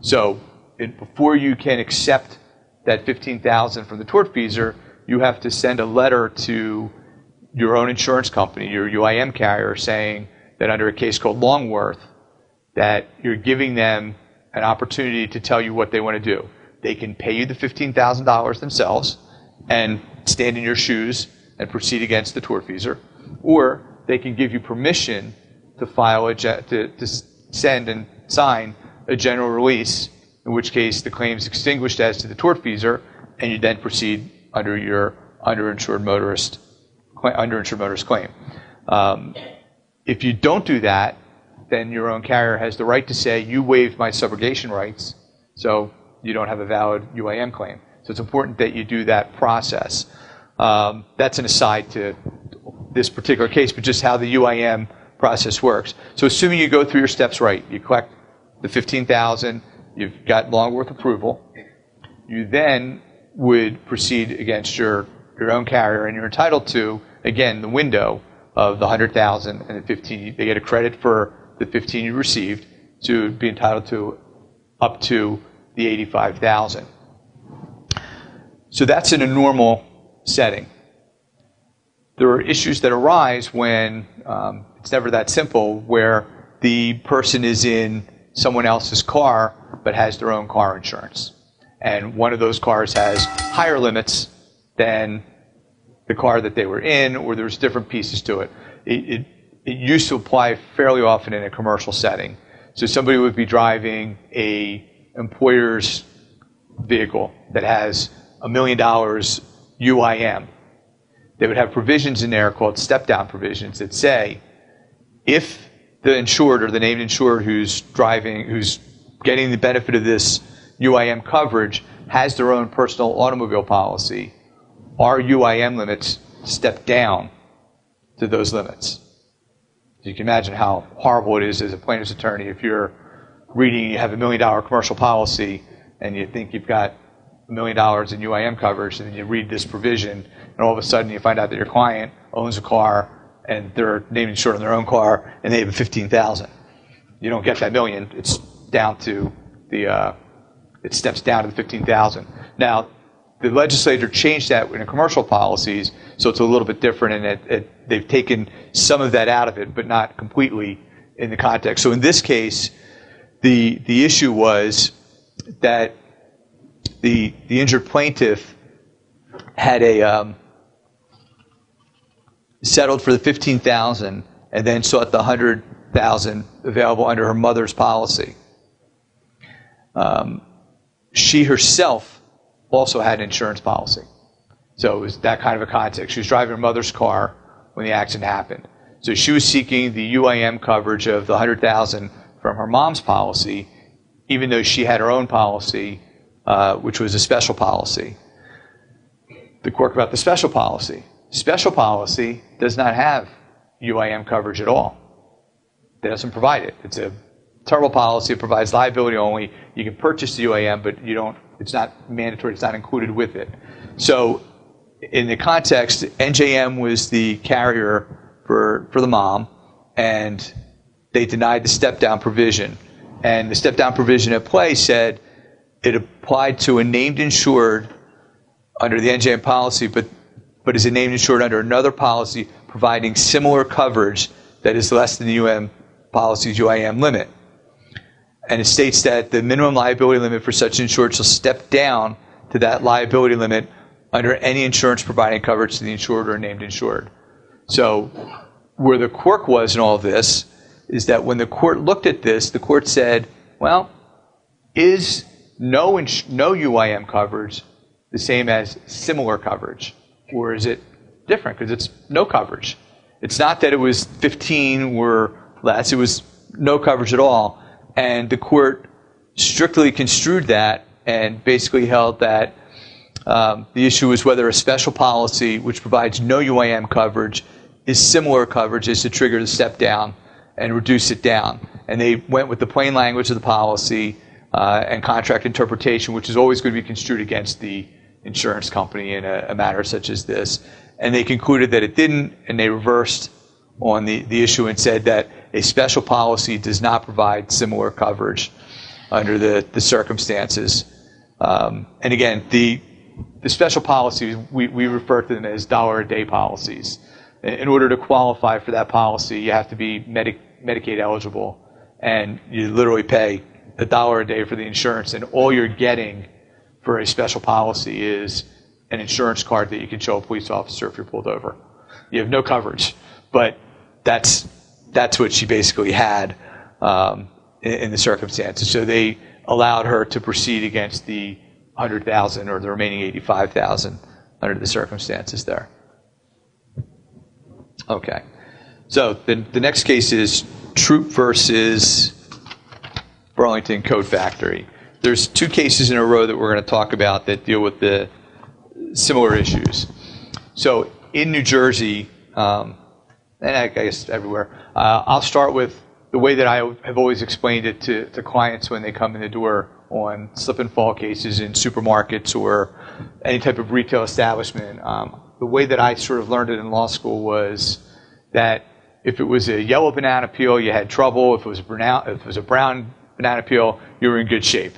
So before you can accept that $15,000 from the tortfeasor, you have to send a letter to your own insurance company, your UIM carrier, saying that under a case called Longworth, that you're giving them an opportunity to tell you what they want to do. They can pay you the $15,000 themselves and stand in your shoes and proceed against the tortfeasor, or they can give you permission to file to send and sign a general release, in which case the claim is extinguished as to the tortfeasor, and you then proceed under your underinsured motorist claim. If you don't do that, then your own carrier has the right to say, you waived my subrogation rights, so you don't have a valid UIM claim. So it's important that you do that process. That's an aside to this particular case, but just how the UIM process works. So assuming you go through your steps right, you collect the $15,000, you've got Longworth approval, you then would proceed against your own carrier, and you're entitled to, again, the window of the $100,000 and the $15,000. They get a credit for the $15,000 you received to be entitled to up to the $85,000. So that's in a normal setting. There are issues that arise when it's never that simple, where the person is in someone else's car but has their own car insurance. And one of those cars has higher limits than the car that they were in, or there's different pieces to it. It used to apply fairly often in a commercial setting. So somebody would be driving a employer's vehicle that has $1 million UIM. They would have provisions in there called step-down provisions that say, if the insured or the named insured who's getting the benefit of this UIM coverage has their own personal automobile policy, our UIM limits step down to those limits. So you can imagine how horrible it is as a plaintiff's attorney if you're reading, you have $1 million commercial policy and you think you've got $1 million in UIM coverage, and then you read this provision, and all of a sudden you find out that your client owns a car and they're named insured on their own car and they have $15,000. You don't get that $1 million. It's down to it steps down to the $15,000. Now, the legislature changed that in commercial policies, so it's a little bit different, and they've taken some of that out of it, but not completely in the context. So in this case, the issue was that the injured plaintiff had settled for the $15,000 and then sought the $100,000 $100,000 available under her mother's policy. She herself also had an insurance policy. So it was that kind of a context. She was driving her mother's car when the accident happened. So she was seeking the UIM coverage of the $100,000 from her mom's policy, even though she had her own policy, which was a special policy. The quirk about the special policy. Special policy does not have UIM coverage at all. It doesn't provide it. It's a terrible policy. It provides liability only. You can purchase the UIM, but you don't. It's not mandatory. It's not included with it. So in the context, NJM was the carrier for the mom, and they denied the step-down provision. And the step-down provision at play said it applied to a named insured under the NJM policy, but is a named insured under another policy providing similar coverage that is less than the policy's UIM limit. And it states that the minimum liability limit for such insured shall step down to that liability limit under any insurance providing coverage to the insured or named insured. So where the quirk was in all of this is that when the court looked at this, the court said, well, is no UIM coverage the same as similar coverage? Or is it different? Because it's no coverage. It's not that it was 15 or less. It was no coverage at all. And the court strictly construed that and basically held that the issue is whether a special policy which provides no UIM coverage is similar coverage as to trigger the step down and reduce it down. And they went with the plain language of the policy and contract interpretation, which is always going to be construed against the insurance company in a matter such as this. And they concluded that it didn't, and they reversed on the issue and said that a special policy does not provide similar coverage under the circumstances. And again, the special policies, we refer to them as dollar-a-day policies. In order to qualify for that policy, you have to be Medicaid eligible, and you literally pay $1 a day for the insurance, and all you're getting for a special policy is an insurance card that you can show a police officer if you're pulled over. You have no coverage, but that's what she basically had in the circumstances. So they allowed her to proceed against the $100,000 or the remaining $85,000 under the circumstances there. Okay. So the next case is Troop versus Burlington Coat Factory. There's two cases in a row that we're going to talk about that deal with the similar issues. So in New Jersey, and I guess everywhere, I'll start with the way that I have always explained it to clients when they come in the door on slip and fall cases in supermarkets or any type of retail establishment. The way that I sort of learned it in law school was that if it was a yellow banana peel, you had trouble. If it was a brown banana peel, you were in good shape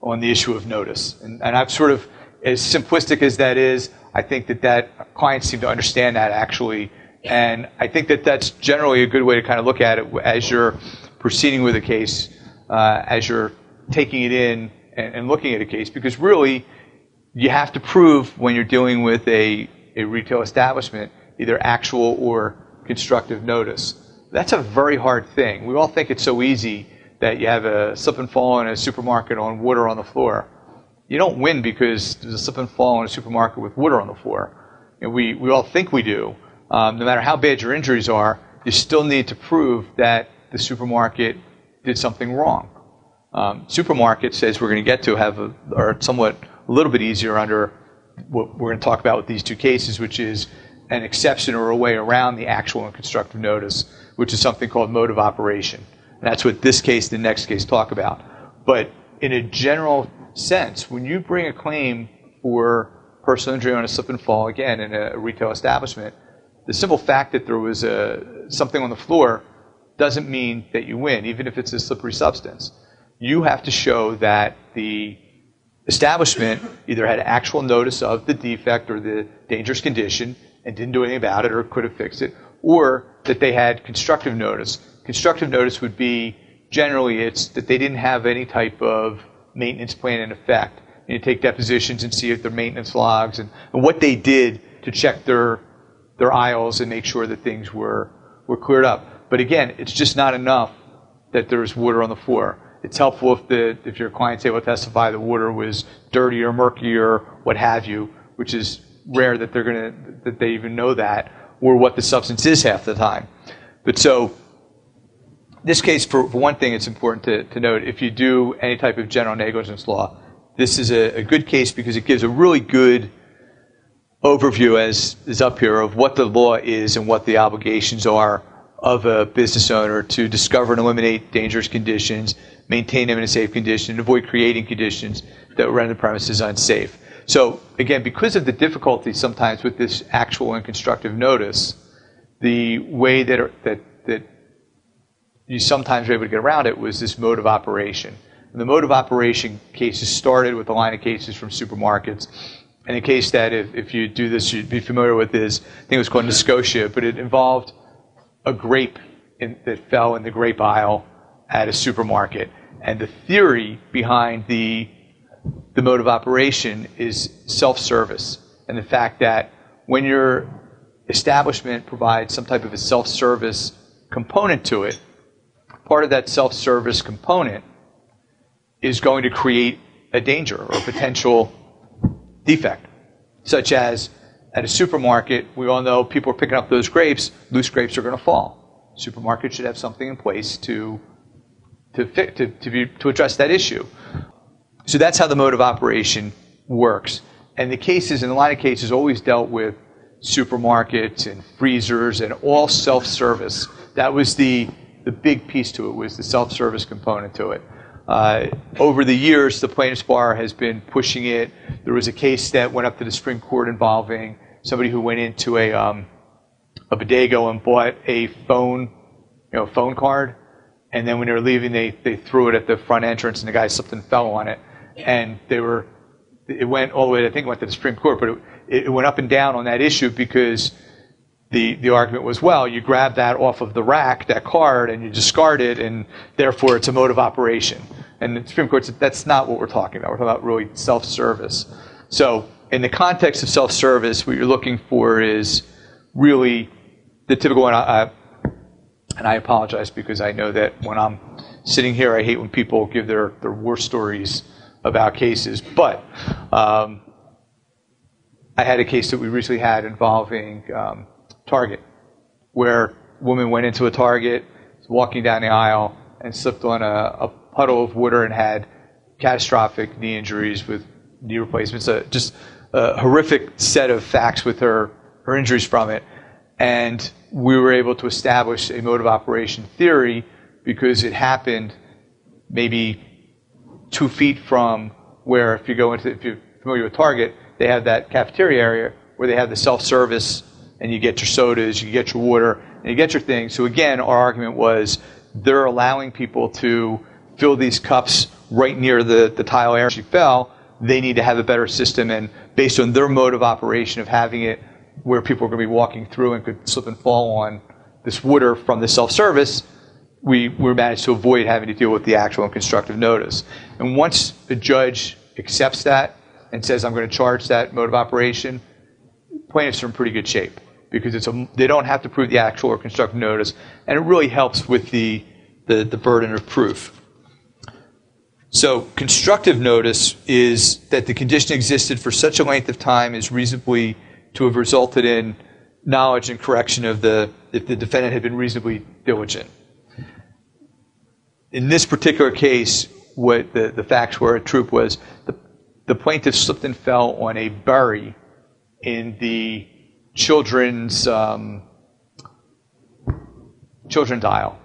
on the issue of notice. And I've sort of, as simplistic as that is, I think that clients seem to understand that actually. And I think that that's generally a good way to kind of look at it as you're proceeding with a case, as you're taking it in and looking at a case, because really you have to prove when you're dealing with a retail establishment either actual or constructive notice. That's a very hard thing. We all think it's so easy that you have a slip and fall in a supermarket on water on the floor. You don't win because there's a slip and fall in a supermarket with water on the floor. And we all think we do. No matter how bad your injuries are, you still need to prove that the supermarket did something wrong. Supermarkets, as we're going to get to, are somewhat a little bit easier under what we're going to talk about with these two cases, which is an exception or a way around the actual and constructive notice, which is something called mode of operation. And that's what this case and the next case talk about. But in a general sense, when you bring a claim for personal injury on a slip and fall, again, in a retail establishment, the simple fact that there was something on the floor doesn't mean that you win, even if it's a slippery substance. You have to show that the establishment either had actual notice of the defect or the dangerous condition and didn't do anything about it or could have fixed it, or that they had constructive notice. Constructive notice would be, generally, it's that they didn't have any type of maintenance plan in effect. You take depositions and see if their maintenance logs and what they did to check their aisles and make sure that things were cleared up. But again, it's just not enough that there's water on the floor. It's helpful if your client's able to testify the water was dirty or murky or what have you, which is rare that they even know that, or what the substance is half the time. But so, this case, for one thing, it's important to note, if you do any type of general negligence law, this is a good case because it gives a really good overview, as is up here, of what the law is and what the obligations are of a business owner to discover and eliminate dangerous conditions, maintain them in a safe condition, and avoid creating conditions that will render the premises unsafe. So again, because of the difficulty sometimes with this actual and constructive notice, the way that you sometimes were able to get around it was this mode of operation. And the mode of operation cases started with a line of cases from supermarkets. And a case that, if you do this, you'd be familiar with is, I think it was called Nescotia, but it involved a grape that fell in the grape aisle at a supermarket. And the theory behind the mode of operation is self-service, and the fact that when your establishment provides some type of a self-service component to it, part of that self-service component is going to create a danger or a potential defect, such as at a supermarket, we all know people are picking up those grapes, loose grapes are going to fall. Supermarket should have something in place to address that issue. So that's how the mode of operation works. And the line of cases always dealt with supermarkets and freezers and all self-service. That was the big piece to it, was the self-service component to it. Over the years, the plaintiff's bar has been pushing it. There was a case that went up to the Supreme Court involving somebody who went into a bodega and bought a phone card, and then when they were leaving, they threw it at the front entrance, and the guy slipped and fell on it. And it went all the way, I think it went to the Supreme Court, but it went up and down on that issue because the argument was, well, you grab that off of the rack, that card, and you discard it, and therefore it's a mode of operation. And the Supreme Court said that's not what we're talking about. We're talking about really self-service. So in the context of self-service, what you're looking for is really the typical one. And I apologize because I know that when I'm sitting here, I hate when people give their war stories about cases. But I had a case that we recently had involving Target, where a woman went into a Target, was walking down the aisle, and slipped on a puddle of water and had catastrophic knee injuries with knee replacements. Just a horrific set of facts with her injuries from it. And we were able to establish a mode of operation theory because it happened maybe 2 feet from where, if you're familiar with Target, they have that cafeteria area where they have the self-service, and you get your sodas, you get your water, and you get your things. So again, our argument was they're allowing people to fill these cups right near the tile area she fell. They need to have a better system, and based on their mode of operation of having it where people are going to be walking through and could slip and fall on this water from the self-service, we managed to avoid having to deal with the actual and constructive notice. And once the judge accepts that and says, I'm going to charge that mode of operation, plaintiffs are in pretty good shape because they don't have to prove the actual or constructive notice, and it really helps with the burden of proof. So constructive notice is that the condition existed for such a length of time as reasonably to have resulted in knowledge and correction if the defendant had been reasonably diligent. In this particular case, what the facts were, truth was, the plaintiff slipped and fell on a berry in the children's aisle.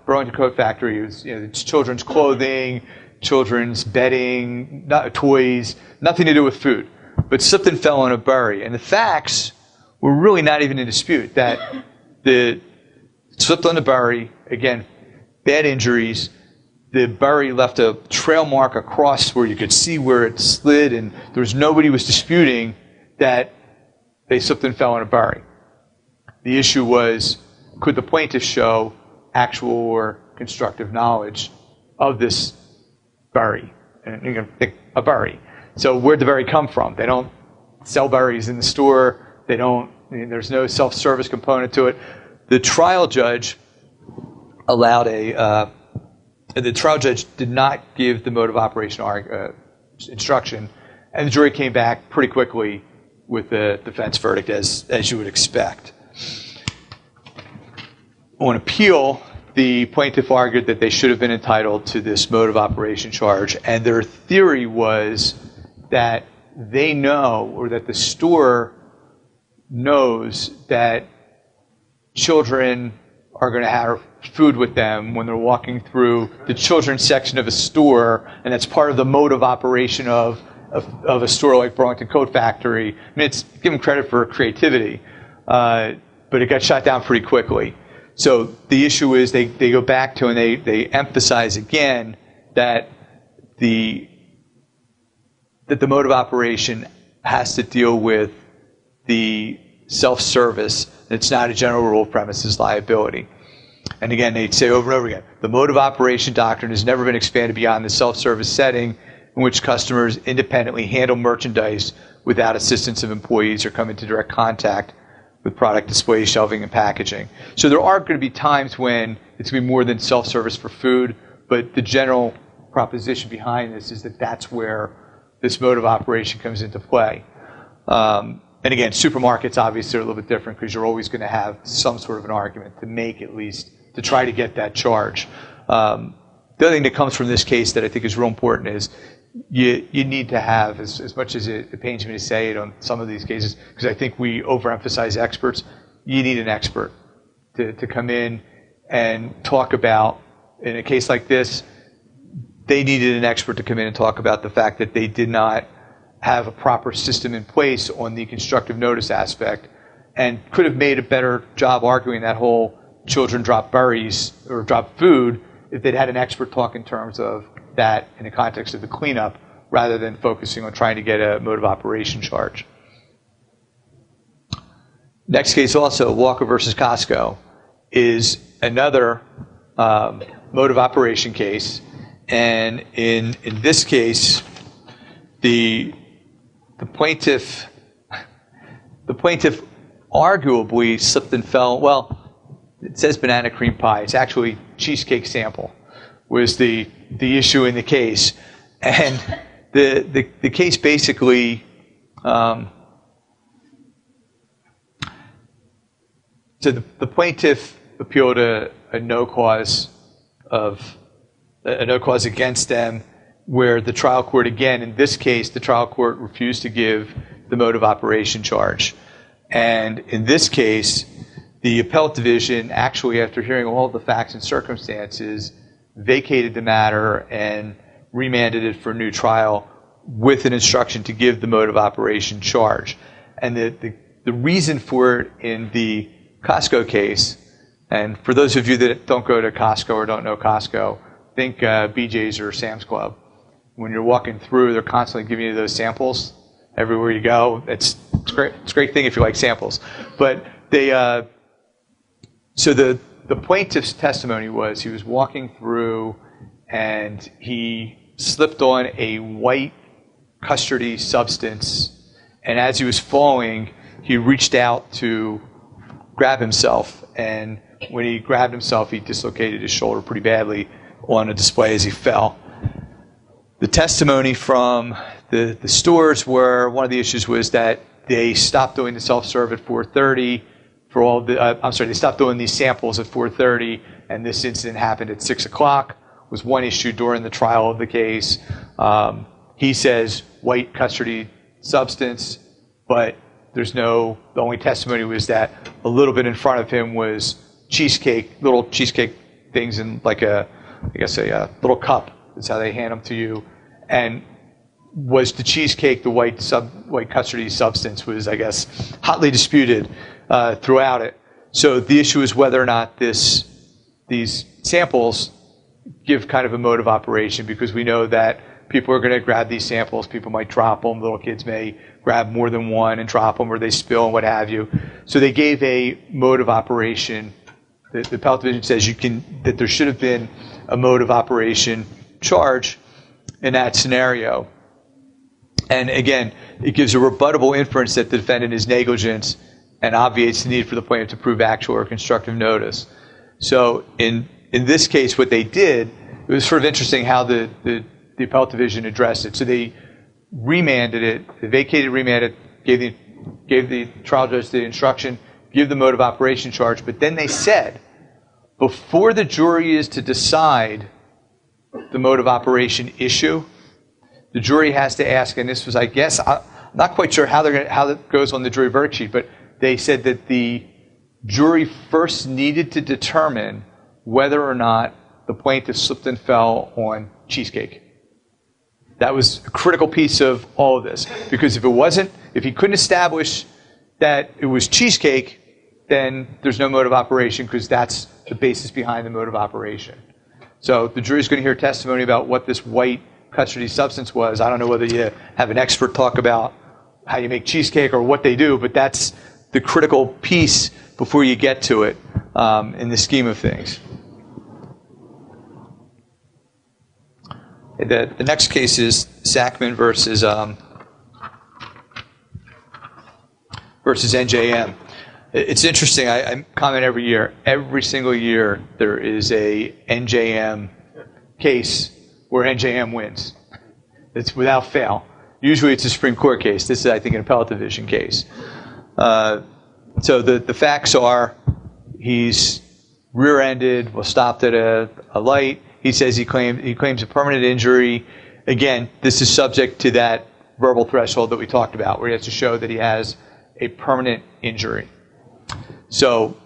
Burlington Coat Factory was, it's children's clothing, children's bedding, toys, nothing to do with food, but slipped and fell on a berry. And the facts were really not even in dispute, that the slipped on the berry, again, bad injuries. The berry left a trail mark across where you could see where it slid, and nobody was disputing that they slipped and fell on a berry. The issue was, could the plaintiff show actual or constructive knowledge of this berry? And you're going to think a berry. So where'd the berry come from? They don't sell berries in the store. There's no self-service component to it. The trial judge allowed the trial judge did not give the mode of operation instruction, and the jury came back pretty quickly with the defense verdict, as you would expect. On appeal, the plaintiff argued that they should have been entitled to this mode of operation charge, and their theory was that they know, or that the store knows, that children are going to have food with them when they're walking through the children's section of a store, and that's part of the mode of operation of a store like Burlington Coat Factory. I mean, it's give them credit for creativity, but it got shot down pretty quickly. So the issue is they go back to, and they emphasize again that the mode of operation has to deal with the self-service, and it's not a general rule of premises liability. And again, they say over and over again, the mode of operation doctrine has never been expanded beyond the self-service setting in which customers independently handle merchandise without assistance of employees or come into direct contact with product display, shelving, and packaging. So there are going to be times when it's going to be more than self-service for food, but the general proposition behind this is that that's where this mode of operation comes into play. And again, supermarkets obviously are a little bit different because you're always going to have some sort of an argument to make, at least, to try to get that charge. The other thing that comes from this case that I think is real important is you need to have, as much as it pains me to say it on some of these cases, because I think we overemphasize experts, you need an expert to come in and talk about, in a case like this, they needed an expert to come in and talk about the fact that they did not have a proper system in place on the constructive notice aspect, and could have made a better job arguing that whole children drop berries or drop food if they'd had an expert talk in terms of that in the context of the cleanup, rather than focusing on trying to get a mode of operation charge. Next case also, Walker versus Costco, is another mode of operation case. And in this case, the plaintiff arguably slipped and fell. Well, it says banana cream pie. It's actually cheesecake sample was the issue in the case. And the case basically, so the plaintiff appealed a no cause against them, where the trial court, again, in this case, the trial court refused to give the mode of operation charge. And in this case, the appellate division, actually, after hearing all the facts and circumstances, vacated the matter and remanded it for a new trial with an instruction to give the mode of operation charge. And the reason for it in the Costco case, and for those of you that don't go to Costco or don't know Costco, think BJ's or Sam's Club. When you're walking through, they're constantly giving you those samples everywhere you go. It's great. It's a great thing if you like samples. But so the plaintiff's testimony was he was walking through and he slipped on a white custardy substance, and as he was falling, he reached out to grab himself, and when he grabbed himself, he dislocated his shoulder pretty badly on a display as he fell. The testimony from the stores were, one of the issues was that they stopped doing the self-serve at 4:30 for all the, they stopped doing these samples at 4:30, and this incident happened at 6 o'clock, was one issue during the trial of the case. He says white custardy substance, but the only testimony was that a little bit in front of him was little cheesecake things in like a little cup. That's how they hand them to you. And was the cheesecake the white custardy substance was, I guess, hotly disputed throughout it. So the issue is whether or not these samples give kind of a mode of operation, because we know that people are going to grab these samples. People might drop them. Little kids may grab more than one and drop them, or they spill and what have you. So they gave a mode of operation. The appellate division says that there should have been a mode of operation charge in that scenario. And again, it gives a rebuttable inference that the defendant is negligent and obviates the need for the plaintiff to prove actual or constructive notice. So in in this case, what they did, it was sort of interesting how the appellate division addressed it. So they remanded it, they vacated, remanded, gave the trial judge the instruction, give the mode of operation charge, but then they said, before the jury is to decide the mode of operation issue, the jury has to ask, and this was, I guess, I'm not quite sure how it goes on the jury verdict sheet, but they said that the jury first needed to determine whether or not the plaintiff slipped and fell on cheesecake. That was a critical piece of all of this, because if he couldn't establish that it was cheesecake, then there's no mode of operation, because that's the basis behind the mode of operation. So the jury's going to hear testimony about what this white custardy substance was. I don't know whether you have an expert talk about how you make cheesecake or what they do, but that's the critical piece before you get to it in the scheme of things. The next case is Sackman versus NJM. It's interesting. I comment every year. Every single year there is a NJM case where NJM wins. It's without fail. Usually it's a Supreme Court case. This is, I think, an appellate division case. So the facts are he's rear-ended, was stopped at a light. He says he claims a permanent injury. Again, this is subject to that verbal threshold that we talked about, where he has to show that he has a permanent injury. So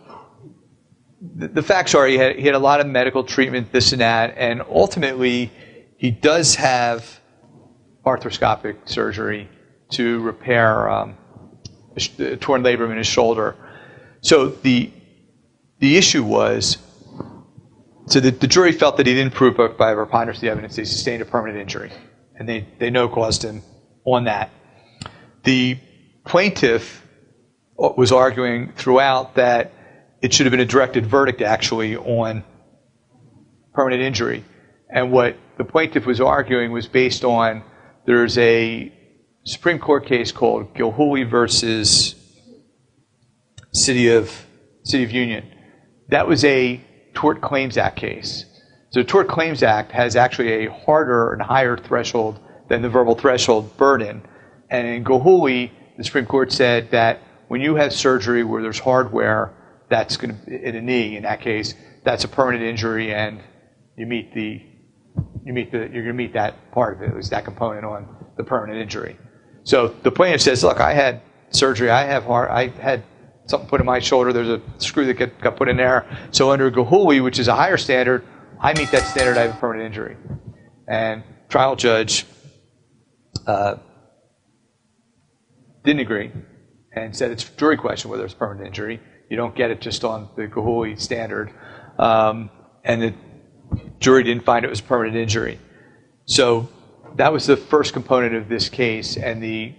the facts are he had a lot of medical treatment, this and that, and ultimately he does have arthroscopic surgery to repair a torn labrum in his shoulder. So the issue was, so the jury felt that he didn't prove by a preponderance of the evidence that he sustained a permanent injury, and they no-caused him on that. The plaintiff was arguing throughout that it should have been a directed verdict, actually, on permanent injury. And what the plaintiff was arguing was based on, there's a Supreme Court case called Gilhooly versus City of Union. That was a Tort Claims Act case. So the Tort Claims Act has actually a harder and higher threshold than the verbal threshold burden. And in Gilhooly, the Supreme Court said that when you have surgery where there's hardware, that's going to, in a knee, in that case, that's a permanent injury, and you're going to meet that part of it, at least that component on the permanent injury. So the plaintiff says, look, I had surgery, I had something put in my shoulder, there's a screw that got put in there. So under Gilhooly, which is a higher standard, I meet that standard, I have a permanent injury. And trial judge didn't agree and said it's a jury question whether it's a permanent injury. You don't get it just on the Gilhooly standard. And the jury didn't find it was a permanent injury. So that was the first component of this case. And the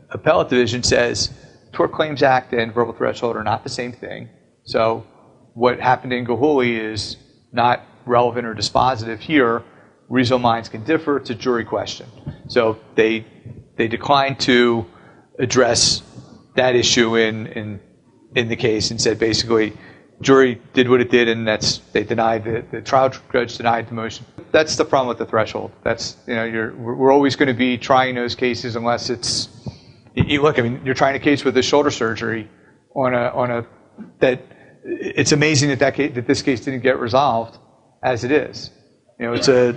appellate division says Tort Claims Act and verbal threshold are not the same thing. So what happened in Gilhooly is not relevant or dispositive here. Reasonable minds can differ. It's a jury question. So they declined to address that issue in the case and said basically jury did what it did, and they denied the trial judge denied the motion. That's the problem with the threshold. That's we're always going to be trying those cases unless it's look. I mean, you're trying a case with a shoulder surgery on a that it's amazing that this case didn't get resolved as it is. It's a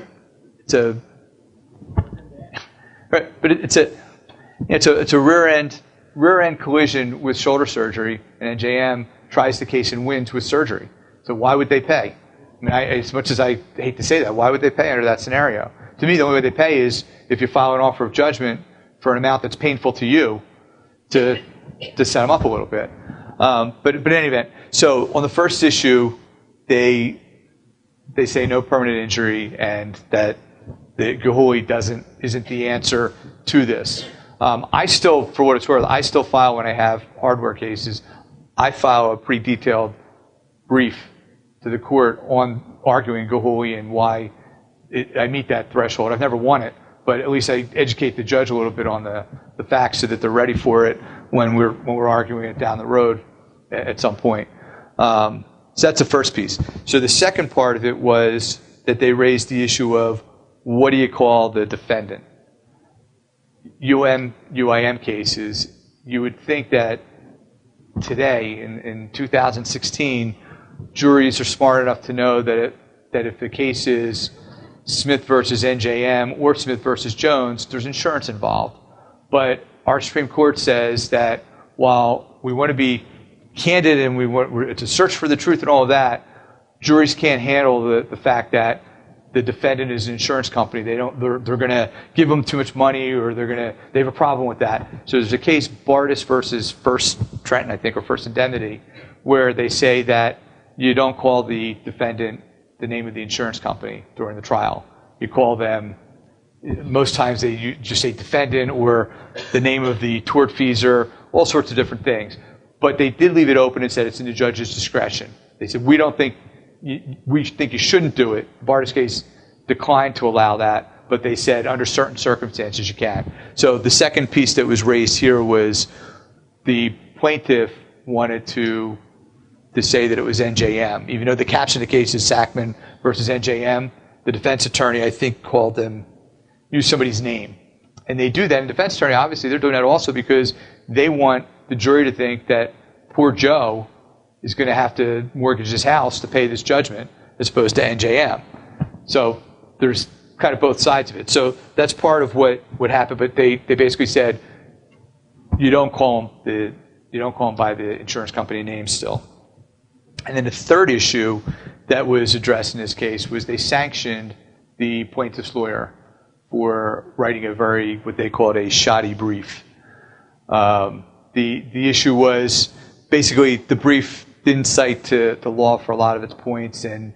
rear end collision with shoulder surgery, and NJM tries the case and wins with surgery. So why would they pay? I mean, as much as I hate to say that, why would they pay under that scenario? To me, the only way they pay is if you file an offer of judgment for an amount that's painful to you to set them up a little bit. But in any event, so on the first issue, they say no permanent injury and that the Gilhooly isn't the answer to this. I still, for what it's worth, I still file when I have hardware cases. I file a pretty detailed brief to the court on arguing Gilhooly and why I meet that threshold. I've never won it, but at least I educate the judge a little bit on the facts so that they're ready for it when we're arguing it down the road at some point. So that's the first piece. So the second part of it was that they raised the issue of what do you call the defendant? UIM cases, you would think that today, in 2016, juries are smart enough to know that if the case is Smith versus NJM or Smith versus Jones, there's insurance involved. But our Supreme Court says that while we want to be candid and we want to search for the truth and all of that, juries can't handle the fact that the defendant is an insurance company. They're going to give them too much money, or they have a problem with that. So there's a case, Bardis versus First Trenton, I think, or First Indemnity, where they say that you don't call the defendant the name of the insurance company during the trial. You call them, most times you just say defendant or the name of the tortfeasor, all sorts of different things. But they did leave it open and said it's in the judge's discretion. They said, we think you shouldn't do it. The Bardis case declined to allow that, but they said under certain circumstances you can. So the second piece that was raised here was the plaintiff wanted to say that it was NJM, even though the caption of the case is Sackman versus NJM. The defense attorney, I think, used somebody's name. And they do that. And the defense attorney, obviously, they're doing that also because they want the jury to think that poor Joe is going to have to mortgage his house to pay this judgment as opposed to NJM. So there's kind of both sides of it. So that's part of what happened. But they basically said you don't call them by the insurance company name still. And then the third issue that was addressed in this case was they sanctioned the plaintiff's lawyer for writing what they called a shoddy brief. The issue was basically the brief didn't cite to the law for a lot of its points and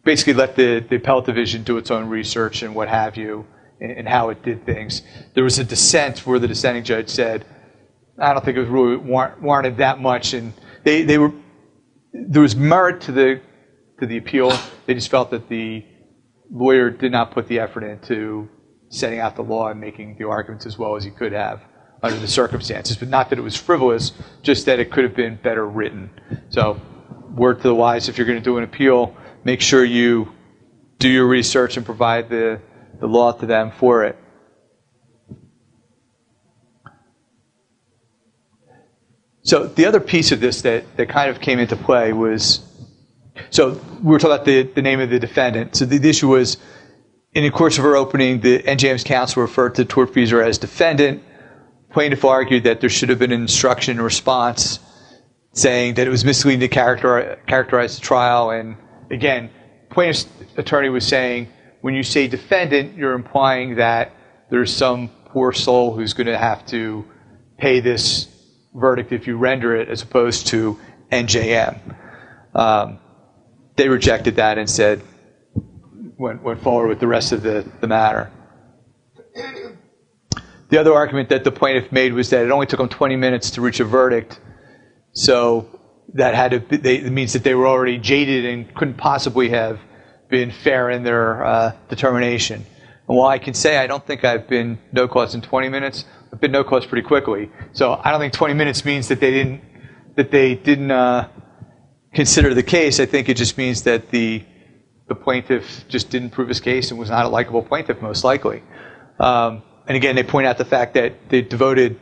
basically let the appellate division do its own research and what have you and how it did things. There was a dissent where the dissenting judge said, I don't think it was really warranted that much, and there was merit to the appeal. They just felt that the lawyer did not put the effort into setting out the law and making the arguments as well as he could have under the circumstances, but not that it was frivolous, just that it could have been better written. So, word to the wise, if you're going to do an appeal, make sure you do your research and provide the law to them for it. So the other piece of this that kind of came into play was, so we were talking about the name of the defendant. So the issue was, in the course of her opening, the NJM's counsel referred to tortfeasor as defendant. Plaintiff argued that there should have been an instruction in response saying that it was misleading to characterize the trial. And again, plaintiff's attorney was saying, when you say defendant, you're implying that there's some poor soul who's going to have to pay this verdict if you render it, as opposed to NJM. They rejected that and said, went forward with the rest of the matter. The other argument that the plaintiff made was that it only took them 20 minutes to reach a verdict, so that it means that they were already jaded and couldn't possibly have been fair in their determination. And while I can say I don't think I've been no cause in 20 minutes, I've been no cause pretty quickly. So I don't think 20 minutes means that they didn't consider the case. I think it just means that the plaintiff just didn't prove his case and was not a likable plaintiff, most likely. And again, they point out the fact that they devoted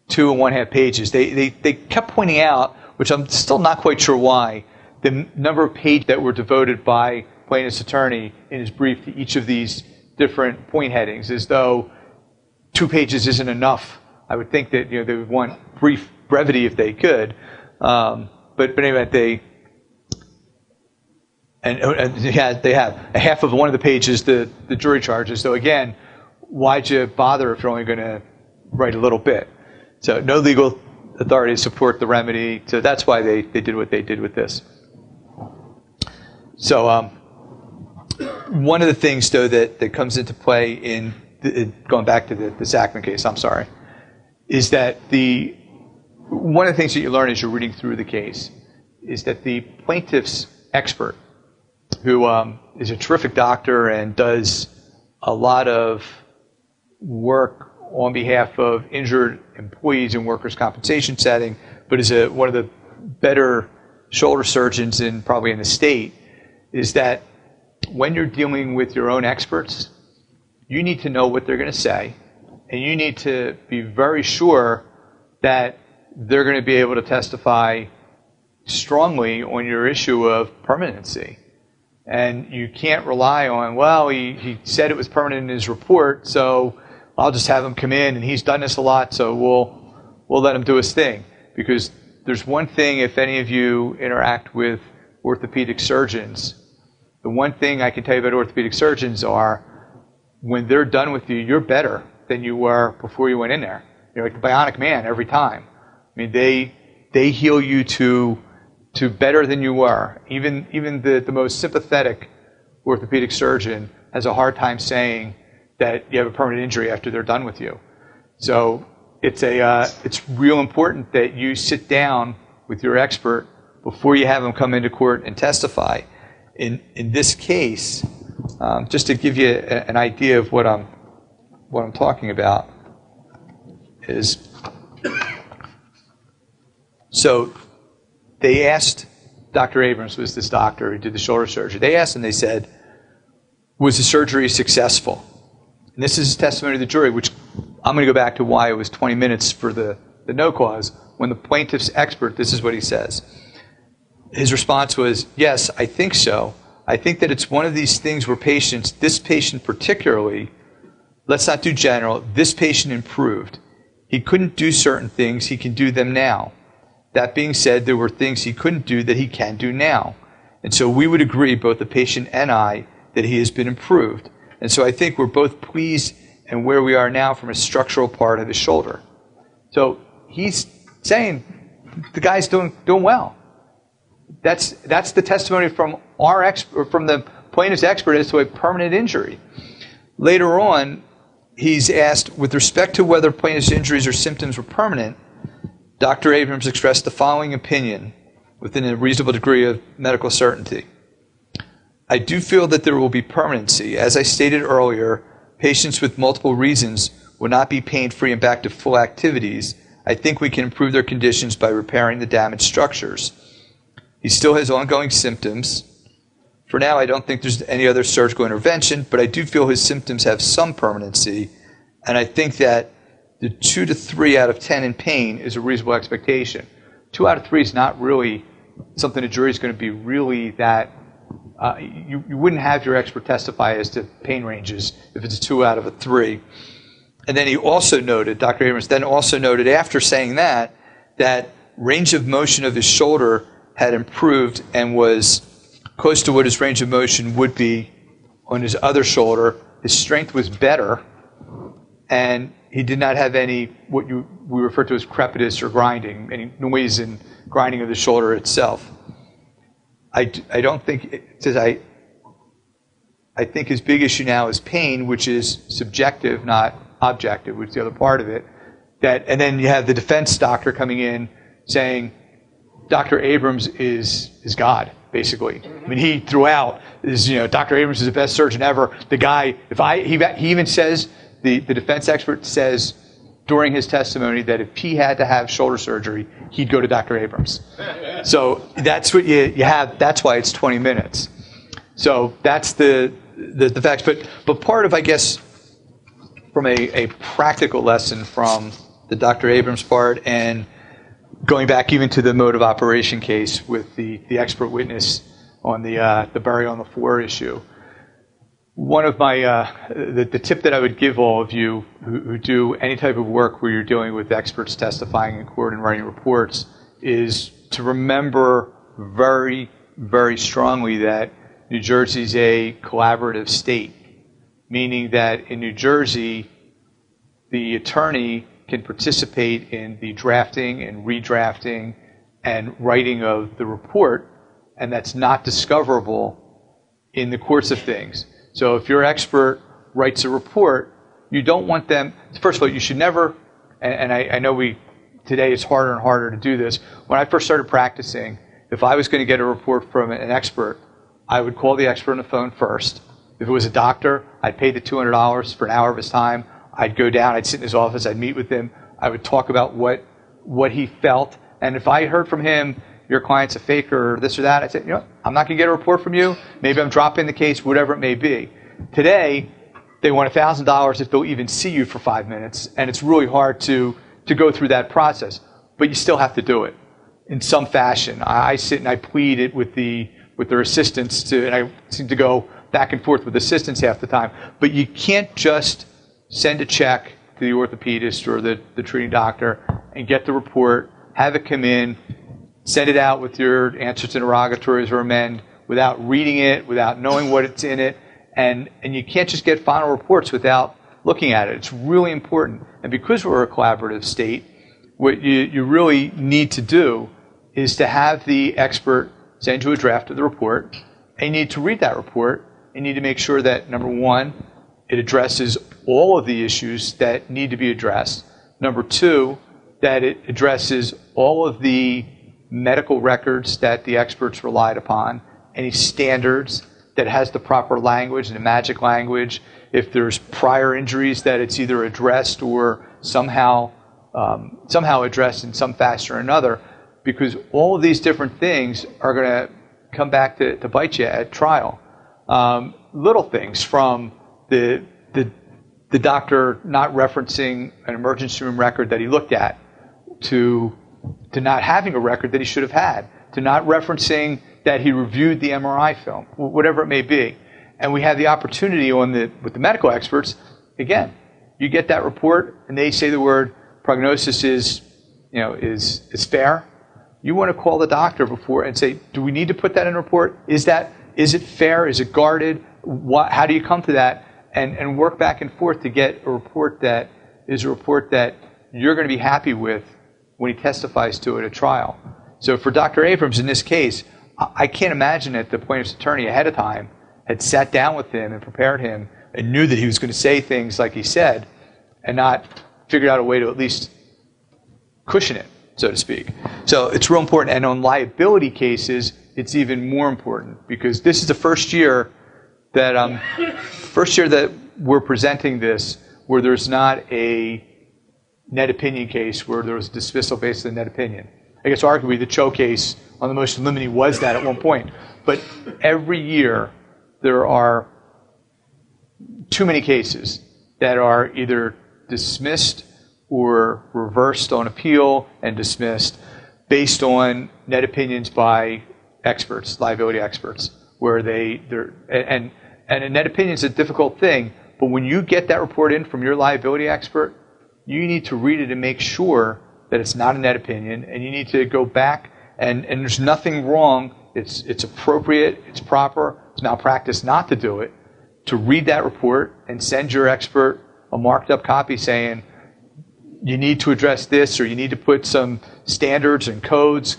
2 1/2 pages. They kept pointing out, which I'm still not quite sure why, the number of pages that were devoted by plaintiff's attorney in his brief to each of these different point headings, as though 2 pages isn't enough. I would think that they would want brevity if they could. But anyway, they have a half of one of the pages the jury charges. So again, why'd you bother if you're only going to write a little bit? So no legal authority to support the remedy. So that's why they did what they did with this. So one of the things, though, that comes into play in going back to the Sackman case, is that one of the things that you learn as you're reading through the case is that the plaintiff's expert, who is a terrific doctor and does a lot of work on behalf of injured employees in workers' compensation setting, but is one of the better shoulder surgeons probably in the state is that when you're dealing with your own experts, you need to know what they're going to say, and you need to be very sure that they're going to be able to testify strongly on your issue of permanency. And you can't rely on, well, he said it was permanent in his report, so I'll just have him come in, and he's done this a lot, so we'll let him do his thing. Because there's one thing, if any of you interact with orthopedic surgeons, the one thing I can tell you about orthopedic surgeons are when they're done with you, you're better than you were before you went in there. You're like the bionic man every time. I mean, they heal you to better than you were. Even the most sympathetic orthopedic surgeon has a hard time saying that you have a permanent injury after they're done with you. So it's real important that you sit down with your expert before you have them come into court and testify. In this case, just to give you an idea of what I'm talking about is, so they asked Dr. Abrams, was this doctor who did the shoulder surgery. They asked him, they said, was the surgery successful? And this is his testimony to the jury, which I'm going to go back to why it was 20 minutes for the no cause. When the plaintiff's expert, this is what he says. His response was, yes, I think so. I think that it's one of these things where patients, this patient particularly, let's not do general, this patient improved. He couldn't do certain things, he can do them now. That being said, there were things he couldn't do that he can do now. And so we would agree, both the patient and I, that he has been improved. And so I think we're both pleased and where we are now from a structural part of his shoulder. So he's saying the guy's doing well. That's the testimony from from the plaintiff's expert as to a permanent injury. Later on, he's asked, with respect to whether plaintiff's injuries or symptoms were permanent, Dr. Abrams expressed the following opinion within a reasonable degree of medical certainty. I do feel that there will be permanency. As I stated earlier, patients with multiple reasons will not be pain-free and back to full activities. I think we can improve their conditions by repairing the damaged structures. He still has ongoing symptoms. For now, I don't think there's any other surgical intervention, but I do feel his symptoms have some permanency, and I think that the 2 to 3 out of 10 in pain is a reasonable expectation. 2 out of 3 is not really something the jury is going to be really that. You wouldn't have your expert testify as to pain ranges if it's a 2 out of a 3. And then he also noted, Dr. Abrams then also noted after saying that range of motion of his shoulder had improved and was close to what his range of motion would be on his other shoulder. His strength was better, and he did not have any what we refer to as crepitus or grinding, any noise and grinding of the shoulder itself. I don't think it says I think his big issue now is pain, which is subjective, not objective, which is the other part of it. And then you have the defense doctor coming in saying Dr. Abrams is God, basically. I mean, he throughout is, Dr. Abrams is the best surgeon ever. The guy, he even says, the defense expert says during his testimony that if he had to have shoulder surgery, he'd go to Dr. Abrams. So that's what you have. That's why it's 20 minutes. So that's the facts. But part of, I guess, from a practical lesson from the Dr. Abrams part, and going back even to the mode of operation case with the expert witness on the burial on the floor issue. One of my the tip that I would give all of you who do any type of work where you're dealing with experts testifying in court and writing reports is to remember very, very strongly that New Jersey is a collaborative state, meaning that in New Jersey, the attorney can participate in the drafting and redrafting and writing of the report, and that's not discoverable in the course of things. So if your expert writes a report, you don't want them, first of all, you should never, and I know today it's harder and harder to do this. When I first started practicing, if I was going to get a report from an expert, I would call the expert on the phone first. If it was a doctor, I'd pay the $200 for an hour of his time. I'd go down, I'd sit in his office, I'd meet with him, I would talk about what he felt, and if I heard from him, your client's a faker or this or that, I say, you know, I'm not going to get a report from you. Maybe I'm dropping the case, whatever it may be. Today, they want $1,000 if they'll even see you for 5 minutes, and it's really hard to go through that process. But you still have to do it in some fashion. I sit and I plead it with their assistants, and I seem to go back and forth with assistants half the time. But you can't just send a check to the orthopedist or the treating doctor and get the report, have it come in, send it out with your answers to interrogatories or amend without reading it, without knowing what it's in it. And you can't just get final reports without looking at it. It's really important. And because we're a collaborative state, what you really need to do is to have the expert send you a draft of the report, and you need to read that report. You need to make sure that, number one, it addresses all of the issues that need to be addressed. Number two, that it addresses all of the medical records that the experts relied upon, any standards, that has the proper language and the magic language. If there's prior injuries, that it's either addressed or somehow addressed in some fashion or another, because all of these different things are going to come back to bite you at trial. Little things from the doctor not referencing an emergency room record that he looked at, to not having a record that he should have had, to not referencing that he reviewed the MRI film, whatever it may be. And we have the opportunity with the medical experts, again, you get that report and they say the word prognosis is fair. You want to call the doctor before and say, do we need to put that in a report? Is it fair? Is it guarded? How do you come to that? And work back and forth to get a report that is a report that you're going to be happy with when he testifies to it at trial. So for Dr. Abrams in this case, I can't imagine that the plaintiff's attorney ahead of time had sat down with him and prepared him and knew that he was going to say things like he said and not figured out a way to at least cushion it, so to speak. So it's real important. And on liability cases, it's even more important because this is the first year that we're presenting this where there's not a net opinion case where there was dismissal based on net opinion. I guess arguably the Cho case on the motion limiting was that at one point. But every year there are too many cases that are either dismissed or reversed on appeal and dismissed based on net opinions by experts, liability experts, where and a net opinion is a difficult thing, but when you get that report in from your liability expert, you need to read it and make sure that it's not a net opinion, and you need to go back, and there's nothing wrong. It's appropriate, it's proper, it's malpractice not to do it, to read that report and send your expert a marked up copy saying, you need to address this, or you need to put some standards and codes,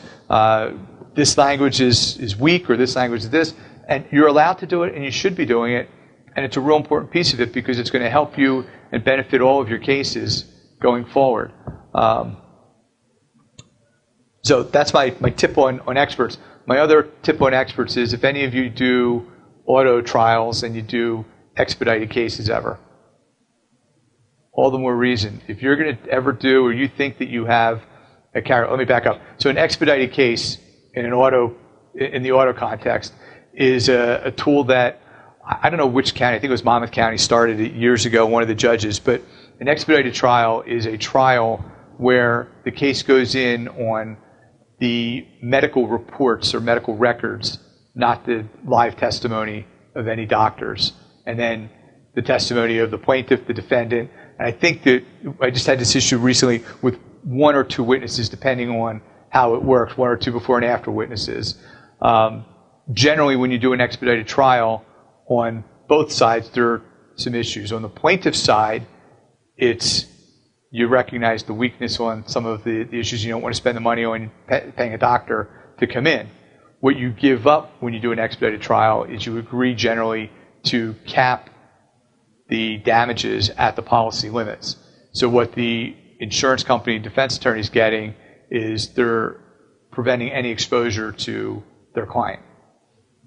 this language is weak, or this language is this, and you're allowed to do it, and you should be doing it, and it's a real important piece of it because it's going to help you and benefit all of your cases going forward. So that's my tip on experts. My other tip on experts is if any of you do auto trials and you do expedited cases ever, all the more reason. If you're going to ever do, or you think that you have a carrier, let me back up. So an expedited case in the auto context is a tool that, I don't know which county, I think it was Monmouth County started it years ago, one of the judges, but an expedited trial is a trial where the case goes in on the medical reports or medical records, not the live testimony of any doctors, and then the testimony of the plaintiff, the defendant. And I think that I just had this issue recently with one or two witnesses, depending on how it works, one or two before and after witnesses. Generally, when you do an expedited trial, on both sides, there are some issues. On the plaintiff's side, you recognize the weakness on some of the issues. You don't want to spend the money on paying a doctor to come in. What you give up when you do an expedited trial is you agree generally to cap the damages at the policy limits. So what the insurance company defense attorney is getting is they're preventing any exposure to their client,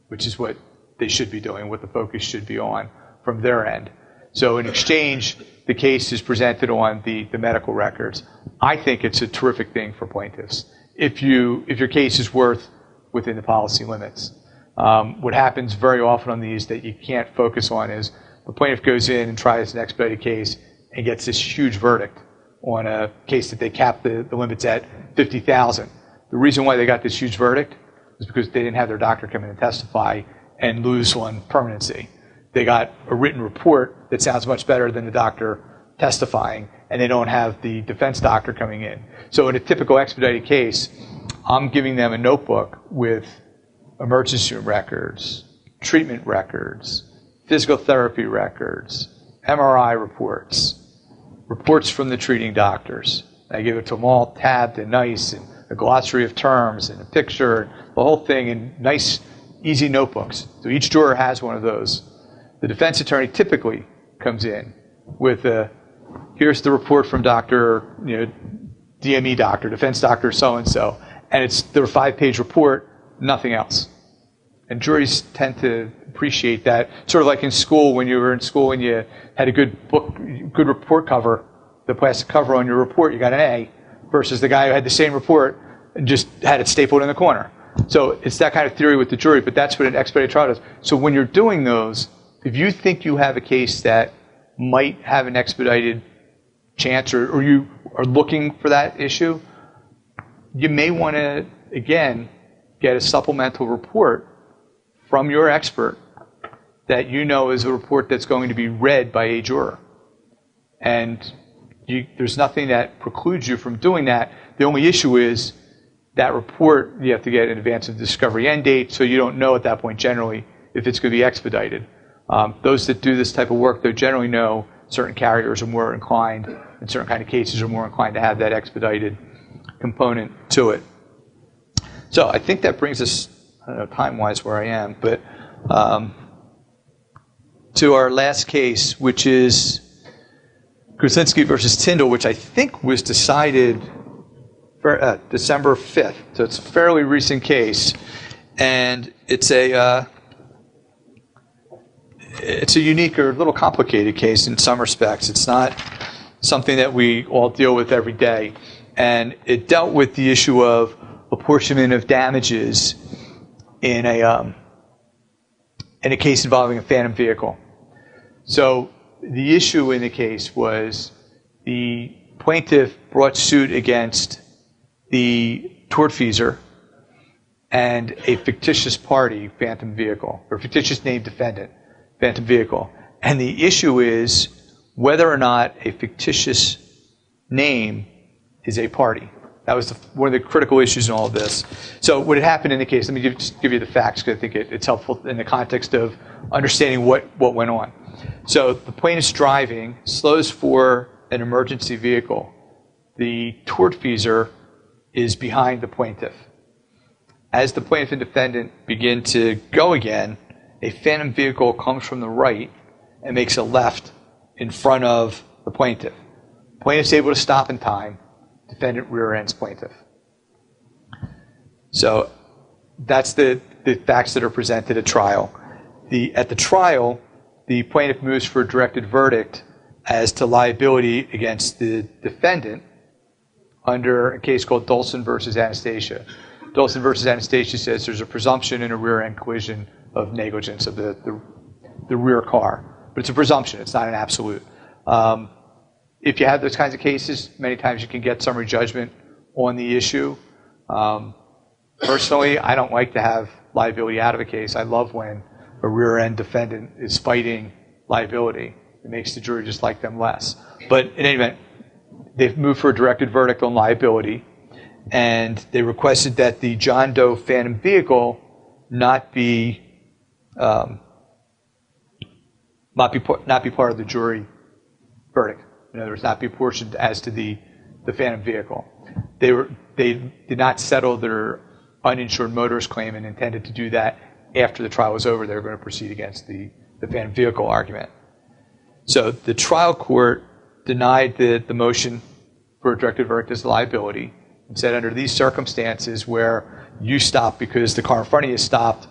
which is what they should be doing, what the focus should be on from their end. So in exchange, the case is presented on the medical records. I think it's a terrific thing for plaintiffs. if your case is worth within the policy limits. What happens very often on these that you can't focus on is the plaintiff goes in and tries an expedited case and gets this huge verdict on a case that they capped the limits at $50,000. The reason why they got this huge verdict is because they didn't have their doctor come in and testify and lose on permanency. They got a written report that sounds much better than the doctor testifying, and they don't have the defense doctor coming in. So in a typical expedited case, I'm giving them a notebook with emergency room records, treatment records, physical therapy records, MRI reports, reports from the treating doctors. I give it to them all tabbed and nice, and a glossary of terms, and a picture, and the whole thing in nice, easy notebooks. So each juror has one of those. The defense attorney typically comes in with here's the report from Dr. DME doctor, defense doctor so-and-so, and it's their 5-page report, nothing else. And juries tend to appreciate that. Sort of like in school, when you were in school and you had a good report cover, the plastic cover on your report, you got an A, versus the guy who had the same report and just had it stapled in the corner. So it's that kind of theory with the jury, but that's what an expedited trial does. So when you're doing those, if you think you have a case that might have an expedited chance, or you are looking for that issue, you may want to, again, get a supplemental report from your expert that you know is a report that's going to be read by a juror. And there's nothing that precludes you from doing that. The only issue is that report you have to get in advance of the discovery end date, so you don't know at that point generally if it's going to be expedited. Those that do this type of work, they generally know certain carriers are more inclined, in certain kind of cases are more inclined to have that expedited component to it. So I think that brings us, I don't know time-wise where I am, but to our last case, which is Krasinski versus Tyndall, which I think was decided for, December 5th. So it's a fairly recent case, and it's a unique or a little complicated case in some respects. It's not something that we all deal with every day, and it dealt with the issue of apportionment of damages in a case involving a phantom vehicle. So the issue in the case was the plaintiff brought suit against the tortfeasor and a fictitious party, phantom vehicle, or fictitious named defendant, phantom vehicle. And the issue is whether or not a fictitious name is a party. That was one of the critical issues in all of this. So what had happened in the case, let me just give you the facts because I think it's helpful in the context of understanding what went on. So the plaintiff's driving, slows for an emergency vehicle. The tortfeasor is behind the plaintiff. As the plaintiff and defendant begin to go again, a phantom vehicle comes from the right and makes a left in front of the plaintiff. The plaintiff's able to stop in time. Defendant rear ends plaintiff. So that's the facts that are presented at trial. At the trial, the plaintiff moves for a directed verdict as to liability against the defendant under a case called Dolson versus Anastasia. Dolson versus Anastasia says there's a presumption in a rear end collision of negligence of the rear car. But it's a presumption, it's not an absolute. If you have those kinds of cases, many times you can get summary judgment on the issue. Personally, I don't like to have liability out of a case. I love when a rear-end defendant is fighting liability. It makes the jury just like them less. But in any event, they've moved for a directed verdict on liability, and they requested that the John Doe phantom vehicle not be part of the jury verdict. In other words, not be apportioned as to the phantom vehicle. They did not settle their uninsured motorist claim and intended to do that after the trial was over. They were going to proceed against the phantom vehicle argument. So the trial court denied the motion for a directed verdict as liability and said under these circumstances where you stop because the car in front of you stopped,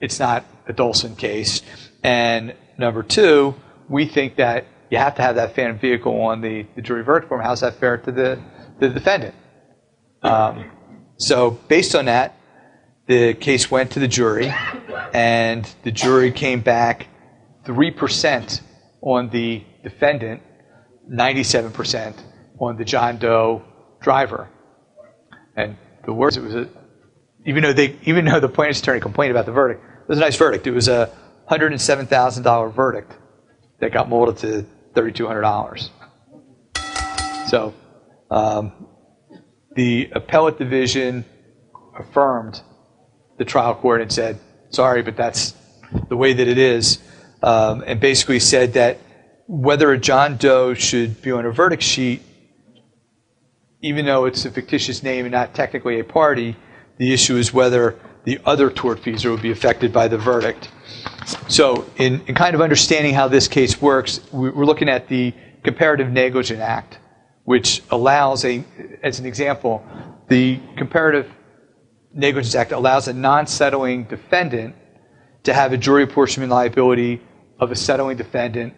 it's not a Dolson case. And number two, we think that you have to have that phantom vehicle on the jury verdict form. How's that fair to the defendant? So based on that, the case went to the jury, and the jury came back 3% on the defendant, 97% on the John Doe driver. And the worst, it was even though the plaintiff's attorney complained about the verdict, it was a nice verdict. It was a $107,000 verdict that got molded to $3,200. So the appellate division affirmed the trial court and said, sorry, but that's the way that it is, and basically said that whether a John Doe should be on a verdict sheet, even though it's a fictitious name and not technically a party, the issue is whether the other tortfeasor would be affected by the verdict. So in kind of understanding how this case works, we're looking at the Comparative Negligence Act, which allows as an example, the Comparative Negligence Act allows a non-settling defendant to have a jury apportionment liability of a settling defendant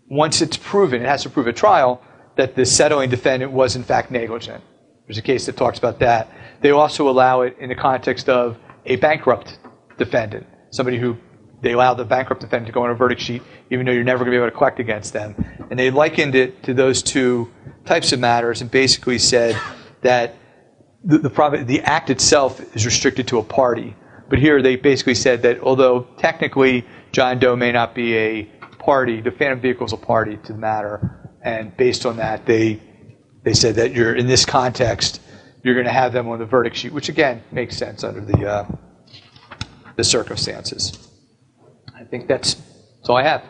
once it's proven, it has to prove at trial, that the settling defendant was in fact negligent. There's a case that talks about that. They also allow it in the context of a bankrupt defendant, somebody who they allow the bankrupt defendant to go on a verdict sheet even though you're never going to be able to collect against them. And they likened it to those two types of matters and basically said that the act itself is restricted to a party. But here they basically said that although technically John Doe may not be a party, the Phantom Vehicle is a party to the matter. And based on that, they said that you're in this context, you're going to have them on the verdict sheet, which again makes sense under the circumstances. I think that's all I have.